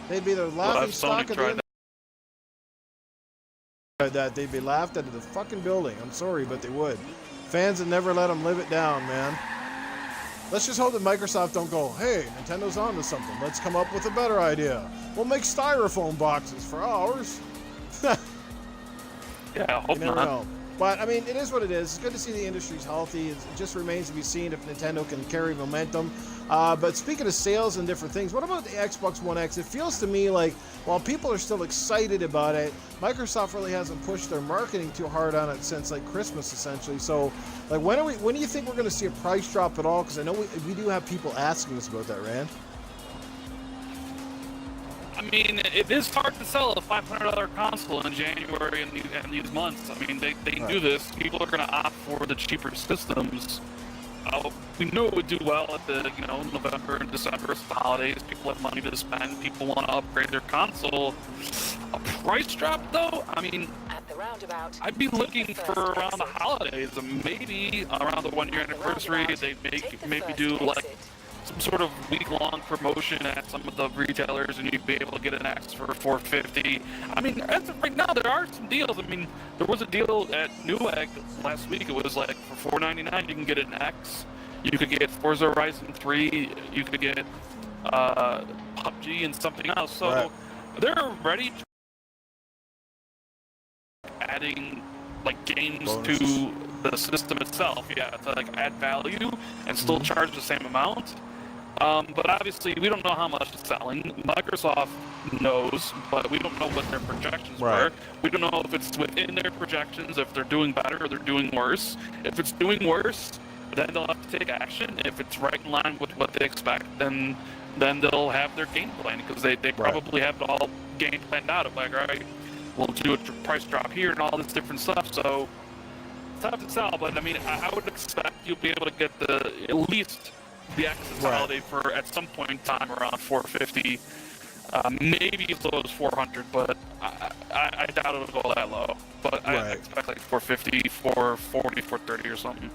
They'd be the laughing stock of the that. They'd be laughed out of the fucking building. I'm sorry, but they would. Fans would never let them live it down, man. Let's just hope that Microsoft don't go, hey, Nintendo's on to something. Let's come up with a better idea. We'll make styrofoam boxes for ours. Yeah, I hope You never not. know. But, I mean, it is what it is. It's good to see the industry's healthy. It just remains to be seen if Nintendo can carry momentum. But speaking of sales and different things, what about the Xbox One X? It feels to me like, while people are still excited about it, Microsoft really hasn't pushed their marketing too hard on it since, like, Christmas, essentially. So, like, when do you think we're going to see a price drop at all? Because I know we do have people asking us about that, Rand. I mean, it is hard to sell a $500 console in January and these months. I mean, they Right. do this. People are going to opt for the cheaper systems. We knew it would do well at the, November and December holidays. People have money to spend. People want to upgrade their console. A price drop, though? I mean, At the roundabout, I'd be looking take the for first around the exit. holidays, and maybe around the 1 year At the anniversary, roundabout, they take the maybe first do like exit. some sort of week-long promotion at some of the retailers, and you'd be able to get an X for $450. I mean, as of right now, there are some deals. I mean, there was a deal at Newegg last week. It was like for $499, you can get an X. You could get Forza Horizon 3. You could get PUBG and something else. So Right. they're ready to adding like games Bonuses. to the system itself, to like add value and still charge the same amount. But obviously, we don't know how much it's selling. Microsoft knows, but we don't know what their projections Right. were. We don't know if it's within their projections, if they're doing better or they're doing worse. If it's doing worse, then they'll have to take action. If it's right in line with what they expect, then they'll have their game plan, because they probably have it all game planned out. Of like, all right, we'll do a price drop here and all this different stuff. So it's tough to tell, but I mean, I would expect you'll be able to get at least the Access Right. holiday for at some point in time around $450, maybe as low as $400, but I doubt it'll go that low. But I Right. expect like $450, $440, $430 or something.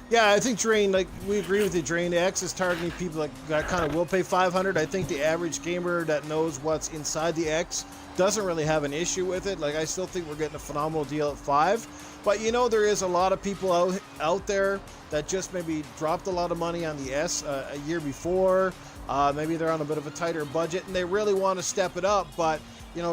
Yeah, I think Drain, like, we agree with you, Drain. The X is targeting people that kind of will pay $500. I think the average gamer that knows what's inside the X doesn't really have an issue with it. Like, I still think we're getting a phenomenal deal at $5. But, there is a lot of people out there that just maybe dropped a lot of money on the S a year before. Maybe they're on a bit of a tighter budget, and they really want to step it up. But,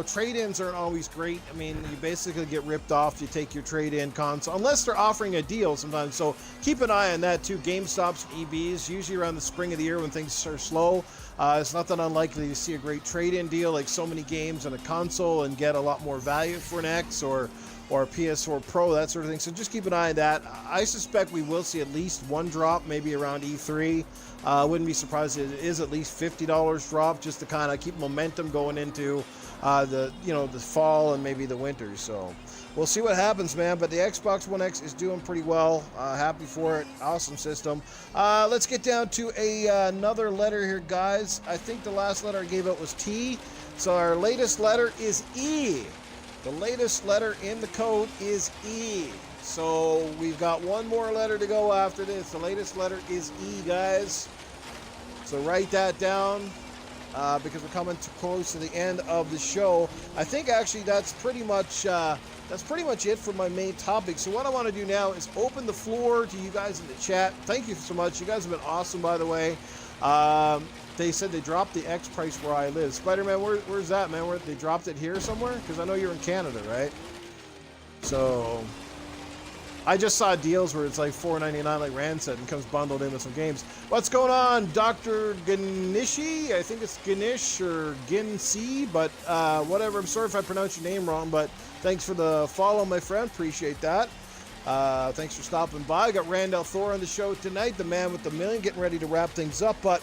trade-ins aren't always great. I mean, you basically get ripped off. You take your trade-in console, unless they're offering a deal sometimes. So keep an eye on that, too. GameStops and EBs, usually around the spring of the year when things are slow. It's not that unlikely to see a great trade-in deal, like so many games on a console, and get a lot more value for an X or a PS4 Pro, that sort of thing. So just keep an eye on that. I suspect we will see at least one drop, maybe around E3. Wouldn't be surprised if it is at least $50 drop, just to kind of keep momentum going into the fall and maybe the winter. So we'll see what happens, man. But the Xbox One X is doing pretty well. Happy for it. Awesome system. Let's get down to another letter here, guys. I think the last letter I gave out was T. So our latest letter is E. The latest letter in the code is E. So we've got one more letter to go after this. The latest letter is E, guys. So write that down because we're coming too close to the end of the show. I think actually that's pretty much it for my main topic. So what I want to do now is open the floor to you guys in the chat. Thank you so much. You guys have been awesome, by the way. They said they dropped the X price where I live. Spider-Man, where's that, man? They dropped it here somewhere? Because I know you're in Canada, right? So I just saw deals where it's like $4.99, like Rand said, and comes bundled in with some games. What's going on, Dr. Ganishi? I think it's Ganesh or Ginsi, but whatever. I'm sorry if I pronounced your name wrong, but thanks for the follow, my friend. Appreciate that. Thanks for stopping by. Got Randall Thor on the show tonight, the man with the million, getting ready to wrap things up. But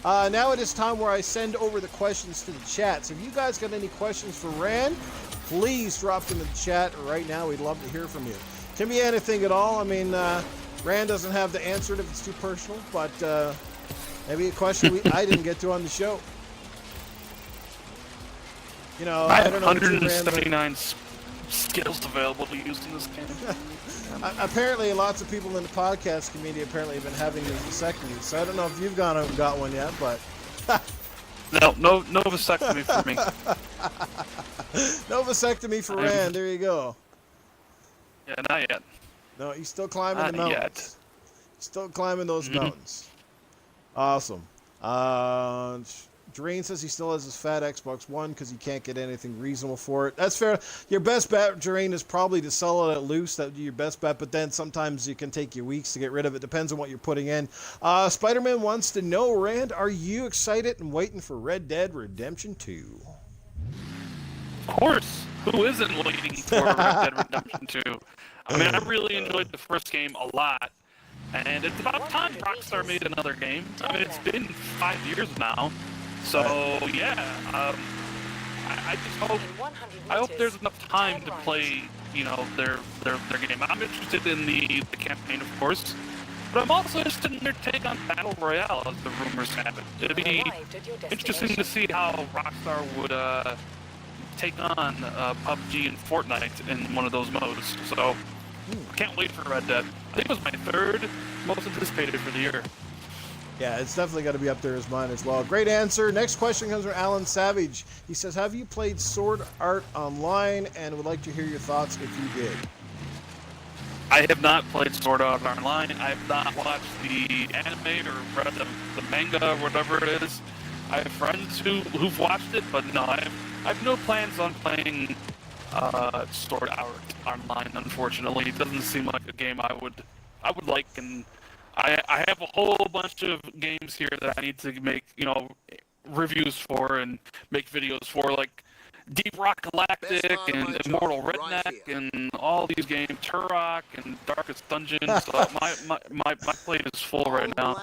now it is time where I send over the questions to the chat. So if you guys got any questions for Rand, please drop them in the chat right now. We'd love to hear from you. Can be anything at all. I mean, Rand doesn't have to answer it if it's too personal, but maybe a question I didn't get to on the show. You know, I have don't know. 179 skills available to use in this game. Apparently, lots of people in the podcast community apparently have been having these vasectomies. So I don't know if you've gone out and got one yet, but No vasectomy for me. no vasectomy for Rand. There you go. Yeah, not yet. No, he's still climbing the Not mountains. yet. He's still climbing those mountains. Awesome. Drain says he still has his fat Xbox One because he can't get anything reasonable for it. That's fair. Your best bet, Drain, is probably to sell it at loose. That would be your best bet, but then sometimes you can take you weeks to get rid of it. Depends on what you're putting in. Spider-Man wants to know, Rand, are you excited and waiting for Red Dead Redemption 2? Of course. Who isn't waiting for Red Dead Redemption 2? I mean, I really enjoyed the first game a lot, and it's about time Rockstar made another game. I mean, it's been 5 years now. So yeah, I just hope there's enough time to play, you know, their game. I'm interested in the campaign, of course, but I'm also interested in their take on Battle Royale, as the rumors have it. It'd be interesting to see how Rockstar would take on PUBG and Fortnite in one of those modes. So can't wait for Red Dead. I think it was my third most anticipated for the year. Yeah, it's definitely got to be up there as mine as well. Great answer. Next question comes from Alan Savage. He says, have you played Sword Art Online and would like to hear your thoughts if you did? I have not played Sword Art Online. I have not watched the anime or read the manga or whatever it is. I have friends who've watched it, but no, I have no plans on playing Sword Art Online, unfortunately. It doesn't seem like a game I would like, and I have a whole bunch of games here that I need to make, you know, reviews for and make videos for, like Deep Rock Galactic and Immortal Redneck and all these games, Turok and Darkest Dungeon. So my plate is full right now.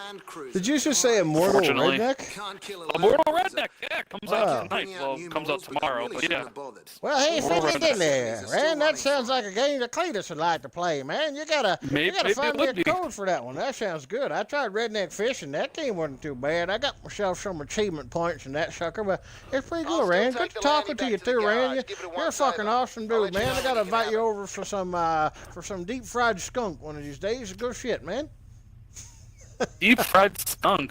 Did you just say Immortal Redneck? Immortal Redneck, yeah, comes out tonight. Well, it comes out tomorrow, but yeah. Well, hey, fit in there, man. That sounds like a game that Cletus would like to play, man. You gotta find me a code for that one. That sounds good. I tried Redneck Fishing. That game wasn't too bad. I got myself some achievement points in that sucker, but it's pretty good, Rand. Good talking to you too, Rand. You're a fucking awesome dude, man. I gotta invite you over for some deep fried skunk one of these days. Good shit, man. Deep fried skunk.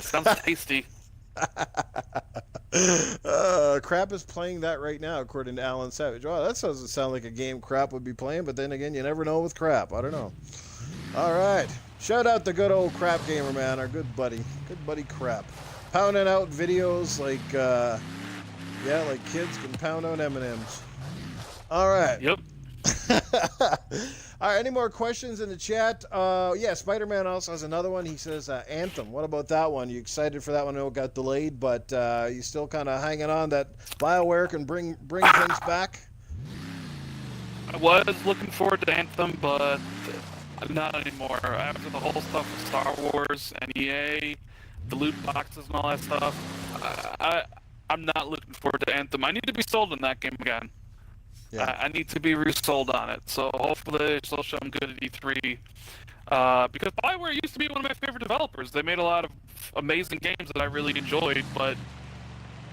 Sounds tasty. Crap is playing that right now, according to Alan Savage. Oh, that doesn't sound like a game Crap would be playing, but then again, you never know with Crap. I don't know. All right. Shout out to good old Crap Gamer, man. Our good buddy Crap. Pounding out videos like, like kids can pound out M&Ms. All right. Yep. All right, any more questions in the chat? Yeah, Spider-Man also has another one. He says, Anthem. What about that one? You excited for that one? I know it got delayed, but you still kind of hanging on that BioWare can bring things back? I was looking forward to Anthem, but not anymore. After the whole stuff with Star Wars and EA, the loot boxes and all that stuff, I'm not looking forward to Anthem. I need to be sold on that game again. Yeah. I need to be resold on it. So hopefully they'll show them good at E3. Because BioWare used to be one of my favorite developers. They made a lot of amazing games that I really enjoyed, but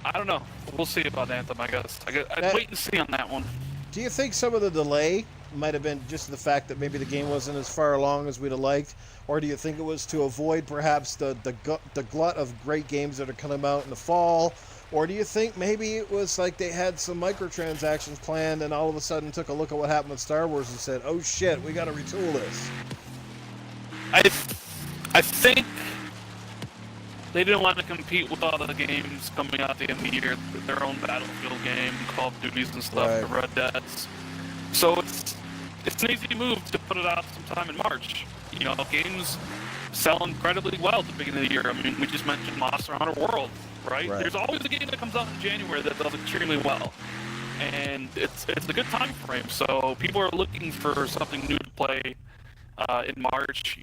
I don't know. We'll see about Anthem, I guess. I'd wait and see on that one. Do you think some of the delay might have been just the fact that maybe the game wasn't as far along as we'd have liked? Or do you think it was to avoid perhaps the glut of great games that are coming out in the fall? Or do you think maybe it was like they had some microtransactions planned and all of a sudden took a look at what happened with Star Wars and said, oh shit, we got to retool this? I think they didn't want to compete with all the games coming out at the end of the year, their own Battlefield game, Call of Duties and stuff, right. The Red Deads. So it's an easy move to put it out sometime in March. You know, games sell incredibly well at the beginning of the year. I mean, we just mentioned Monster Hunter World, right? There's always a game that comes out in January that does extremely well. and it's a good time frame. So people are looking for something new to play in March,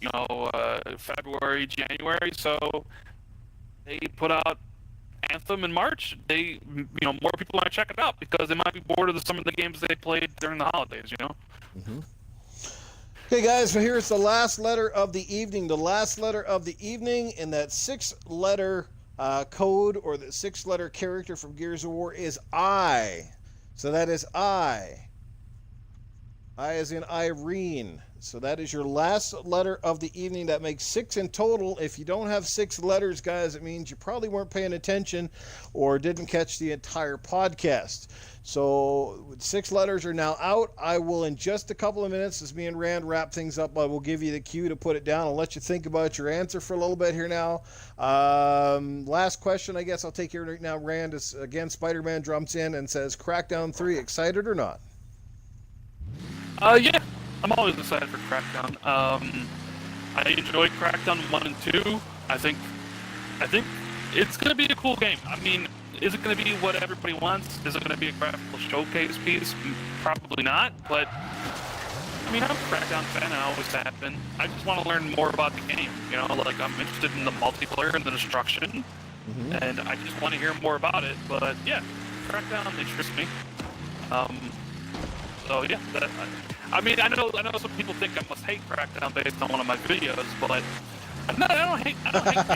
February, January. So they put out Anthem in March. More people might check it out because they might be bored of some of the games they played during the holidays. Mm-hmm. Okay, guys, so here's the last letter of the evening. The last letter of the evening in that 6-letter code, or the 6-letter character from Gears of War, is I. So that is I. I as in Irene. So that is your last letter of the evening. That makes 6 in total. If you don't have 6 letters, guys, it means you probably weren't paying attention or didn't catch the entire podcast. So 6 letters are now out. I will, in just a couple of minutes, as me and Rand wrap things up, I will give you the cue to put it down. I'll let you think about your answer for a little bit here now. Last question, I guess I'll take here right now. Rand is, again, Spider-Man jumps in and says, Crackdown 3, excited or not? Yeah. I'm always excited for Crackdown. I enjoyed Crackdown 1 and 2. I think it's going to be a cool game. I mean, is it going to be what everybody wants? Is it going to be a graphical showcase piece? Probably not, but I mean, I'm a Crackdown fan. I always have been. I just want to learn more about the game. I'm interested in the multiplayer and the destruction, and I just want to hear more about it. But yeah, Crackdown interests me. So yeah, I mean, I know some people think I must hate Crackdown based on one of my videos, but no, I don't hate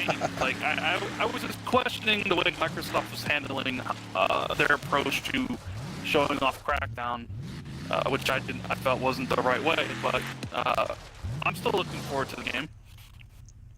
games. Like I was just questioning the way Microsoft was handling their approach to showing off Crackdown, which I felt wasn't the right way. But I'm still looking forward to the game.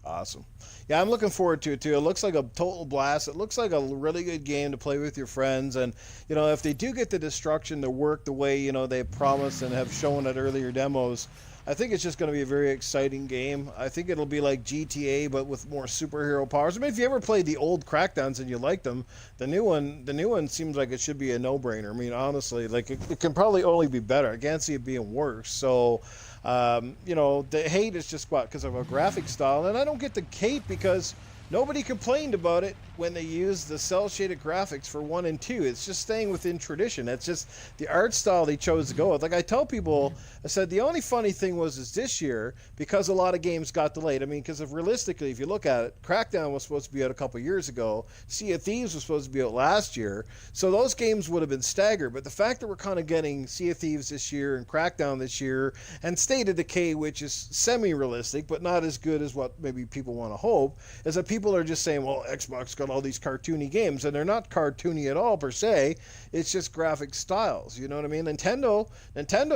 Awesome. Yeah, I'm looking forward to it too. It looks like a total blast. It looks like a really good game to play with your friends. And, if they do get the destruction to work the way, they promised and have shown at earlier demos, I think it's just going to be a very exciting game. I think it'll be like GTA, but with more superhero powers. I mean, if you ever played the old Crackdowns and you liked them, the new one seems like it should be a no-brainer. I mean, honestly, like it can probably only be better. I can't see it being worse. So, the hate is just because of a graphic style, and I don't get the hate because nobody complained about it when they used the cel-shaded graphics for 1 and 2. It's just staying within tradition. It's just the art style they chose to go with. Like I tell people, I said the only funny thing is this year, because a lot of games got delayed. I mean, because realistically, if you look at it, Crackdown was supposed to be out a couple years ago. Sea of Thieves was supposed to be out last year. So those games would have been staggered. But the fact that we're kind of getting Sea of Thieves this year and Crackdown this year and State of Decay, which is semi-realistic, but not as good as what maybe people want to hope, is that people are just saying, well, Xbox got all these cartoony games, and they're not cartoony at all per se. It's just graphic styles. You know what I mean? Nintendo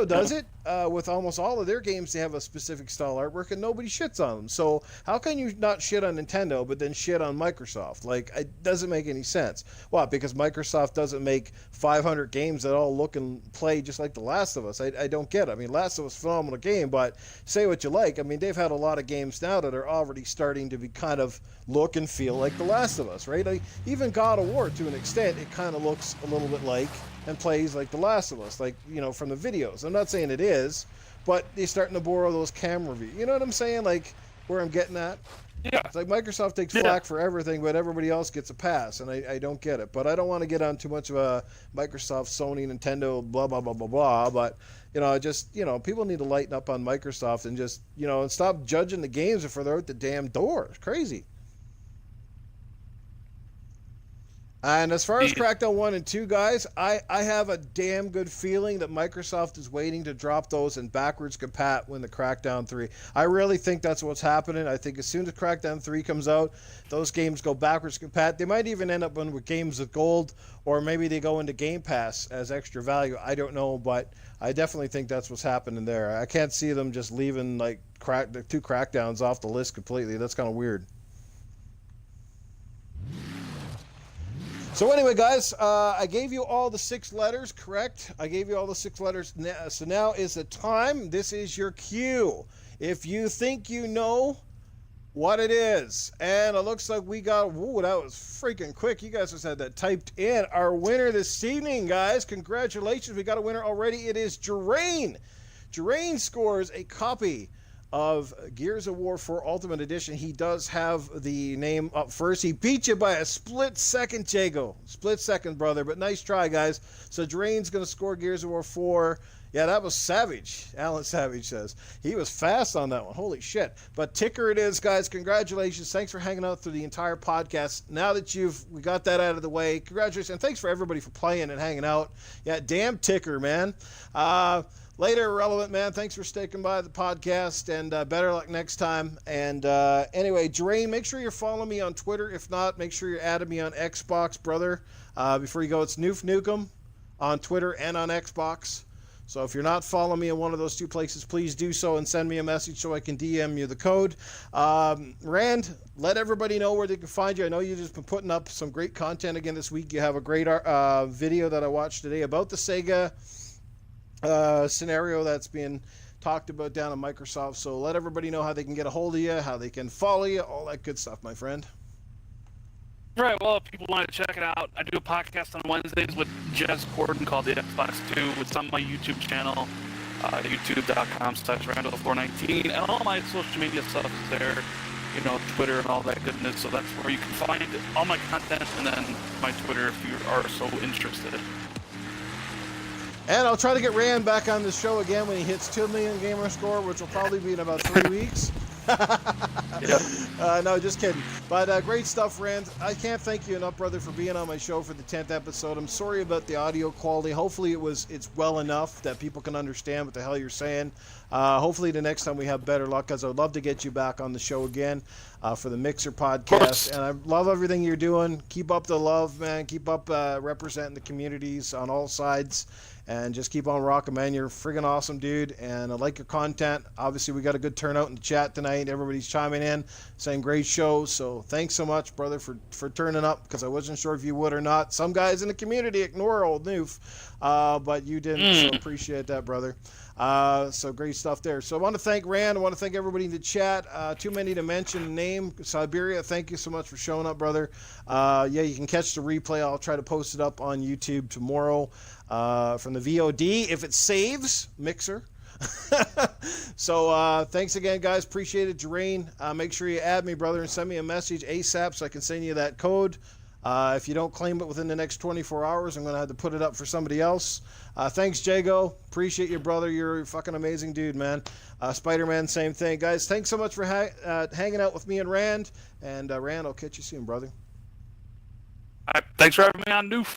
does it with almost all of their games. They have a specific style artwork, and nobody shits on them. So how can you not shit on Nintendo but then shit on Microsoft? Like, it doesn't make any sense. What? Because Microsoft doesn't make 500 games that all look and play just like The Last of Us. I don't get it. I mean, Last of Us, phenomenal game, but say what you like. I mean, they've had a lot of games now that are already starting to be kind of look and feel like The Last of Us, right? Like, even God of War, to an extent, it kind of looks a little bit like and plays like The Last of Us, like, from the videos. I'm not saying it is, but they're starting to borrow those camera views. You know what I'm saying? Like, where I'm getting at? Yeah. It's like Microsoft takes flack for everything, but everybody else gets a pass, and I don't get it. But I don't want to get on too much of a Microsoft, Sony, Nintendo, blah, blah, blah, blah, blah. But, people need to lighten up on Microsoft and just, and stop judging the games before they're out the damn door. It's crazy. And as far as Crackdown 1 and 2, guys, I have a damn good feeling that Microsoft is waiting to drop those and backwards compat when the Crackdown 3. I really think that's what's happening. I think as soon as Crackdown 3 comes out, those games go backwards compat. They might even end up with games with gold, or maybe they go into Game Pass as extra value. I don't know, but I definitely think that's what's happening there. I can't see them just leaving like the 2 Crackdowns off the list completely. That's kind of weird. So anyway, guys, I gave you all the 6 letters, correct? I gave you all the 6 letters. So now is the time. This is your cue. If you think you know what it is. And it looks like we got, whoa, that was freaking quick. You guys just had that typed in. Our winner this evening, guys. Congratulations. We got a winner already. It is Jerain. Jerain scores a copy of Gears of War 4 Ultimate Edition. He does have the name up first. He beat you by a split second, Jago. Split second, brother, but nice try, guys. So Drain's going to score Gears of War 4. Yeah, that was savage, Alan Savage says. He was fast on that one. Holy shit. But ticker it is, guys. Congratulations. Thanks for hanging out through the entire podcast. Now that we got that out of the way, congratulations. And thanks for everybody for playing and hanging out. Yeah, damn ticker, man. Later, Irrelevant, man. Thanks for sticking by the podcast, and better luck next time. And anyway, Drain, make sure you're following me on Twitter. If not, make sure you're adding me on Xbox, brother. Before you go, it's Newf Nukem on Twitter and on Xbox. So if you're not following me in one of those two places, please do so and send me a message so I can DM you the code. Rand, let everybody know where they can find you. I know you've just been putting up some great content again this week. You have a great video that I watched today about the Sega scenario that's being talked about down at Microsoft. So let everybody know how they can get a hold of you, how they can follow you, all that good stuff, my friend. Right, well, if people want to check it out, I do a podcast on Wednesdays with Jez Corden called The Xbox 2. It's on my YouTube channel, youtube.com/Randall419, and all my social media stuff is there, Twitter and all that goodness, so that's where you can find all my content, and then my Twitter if you are so interested. And I'll try to get Rand back on the show again when he hits 2 million gamer score, which will probably be in about 3 weeks. No, just kidding. But great stuff, Rand. I can't thank you enough, brother, for being on my show for the 10th episode. I'm sorry about the audio quality. Hopefully it's well enough that people can understand what the hell you're saying. Hopefully the next time we have better luck, because I would love to get you back on the show again for the Mixer podcast. And I love everything you're doing. Keep up the love, man. Keep up representing the communities on all sides. And just keep on rocking, man. You're a friggin' awesome, dude. And I like your content. Obviously, we got a good turnout in the chat tonight. Everybody's chiming in, saying great show. So thanks so much, brother, for turning up, because I wasn't sure if you would or not. Some guys in the community ignore old Newf, but you didn't. So appreciate that, brother. So great stuff there. So I want to thank Rand. I want to thank everybody in the chat. Too many to mention the name. Siberia, thank you so much for showing up, brother. Yeah, you can catch the replay. I'll try to post it up on YouTube tomorrow from the VOD if it saves Mixer. So thanks again, guys. Appreciate it. Drain, make sure you add me, brother, and send me a message ASAP so I can send you that code. If you don't claim it within the next 24 hours, I'm going to have to put it up for somebody else. Thanks, Jago. Appreciate you, brother. You're a fucking amazing dude, man. Spider-Man, same thing. Guys, thanks so much for hanging out with me and Rand. And Rand, I'll catch you soon, brother. All right, thanks for having me on, Newf.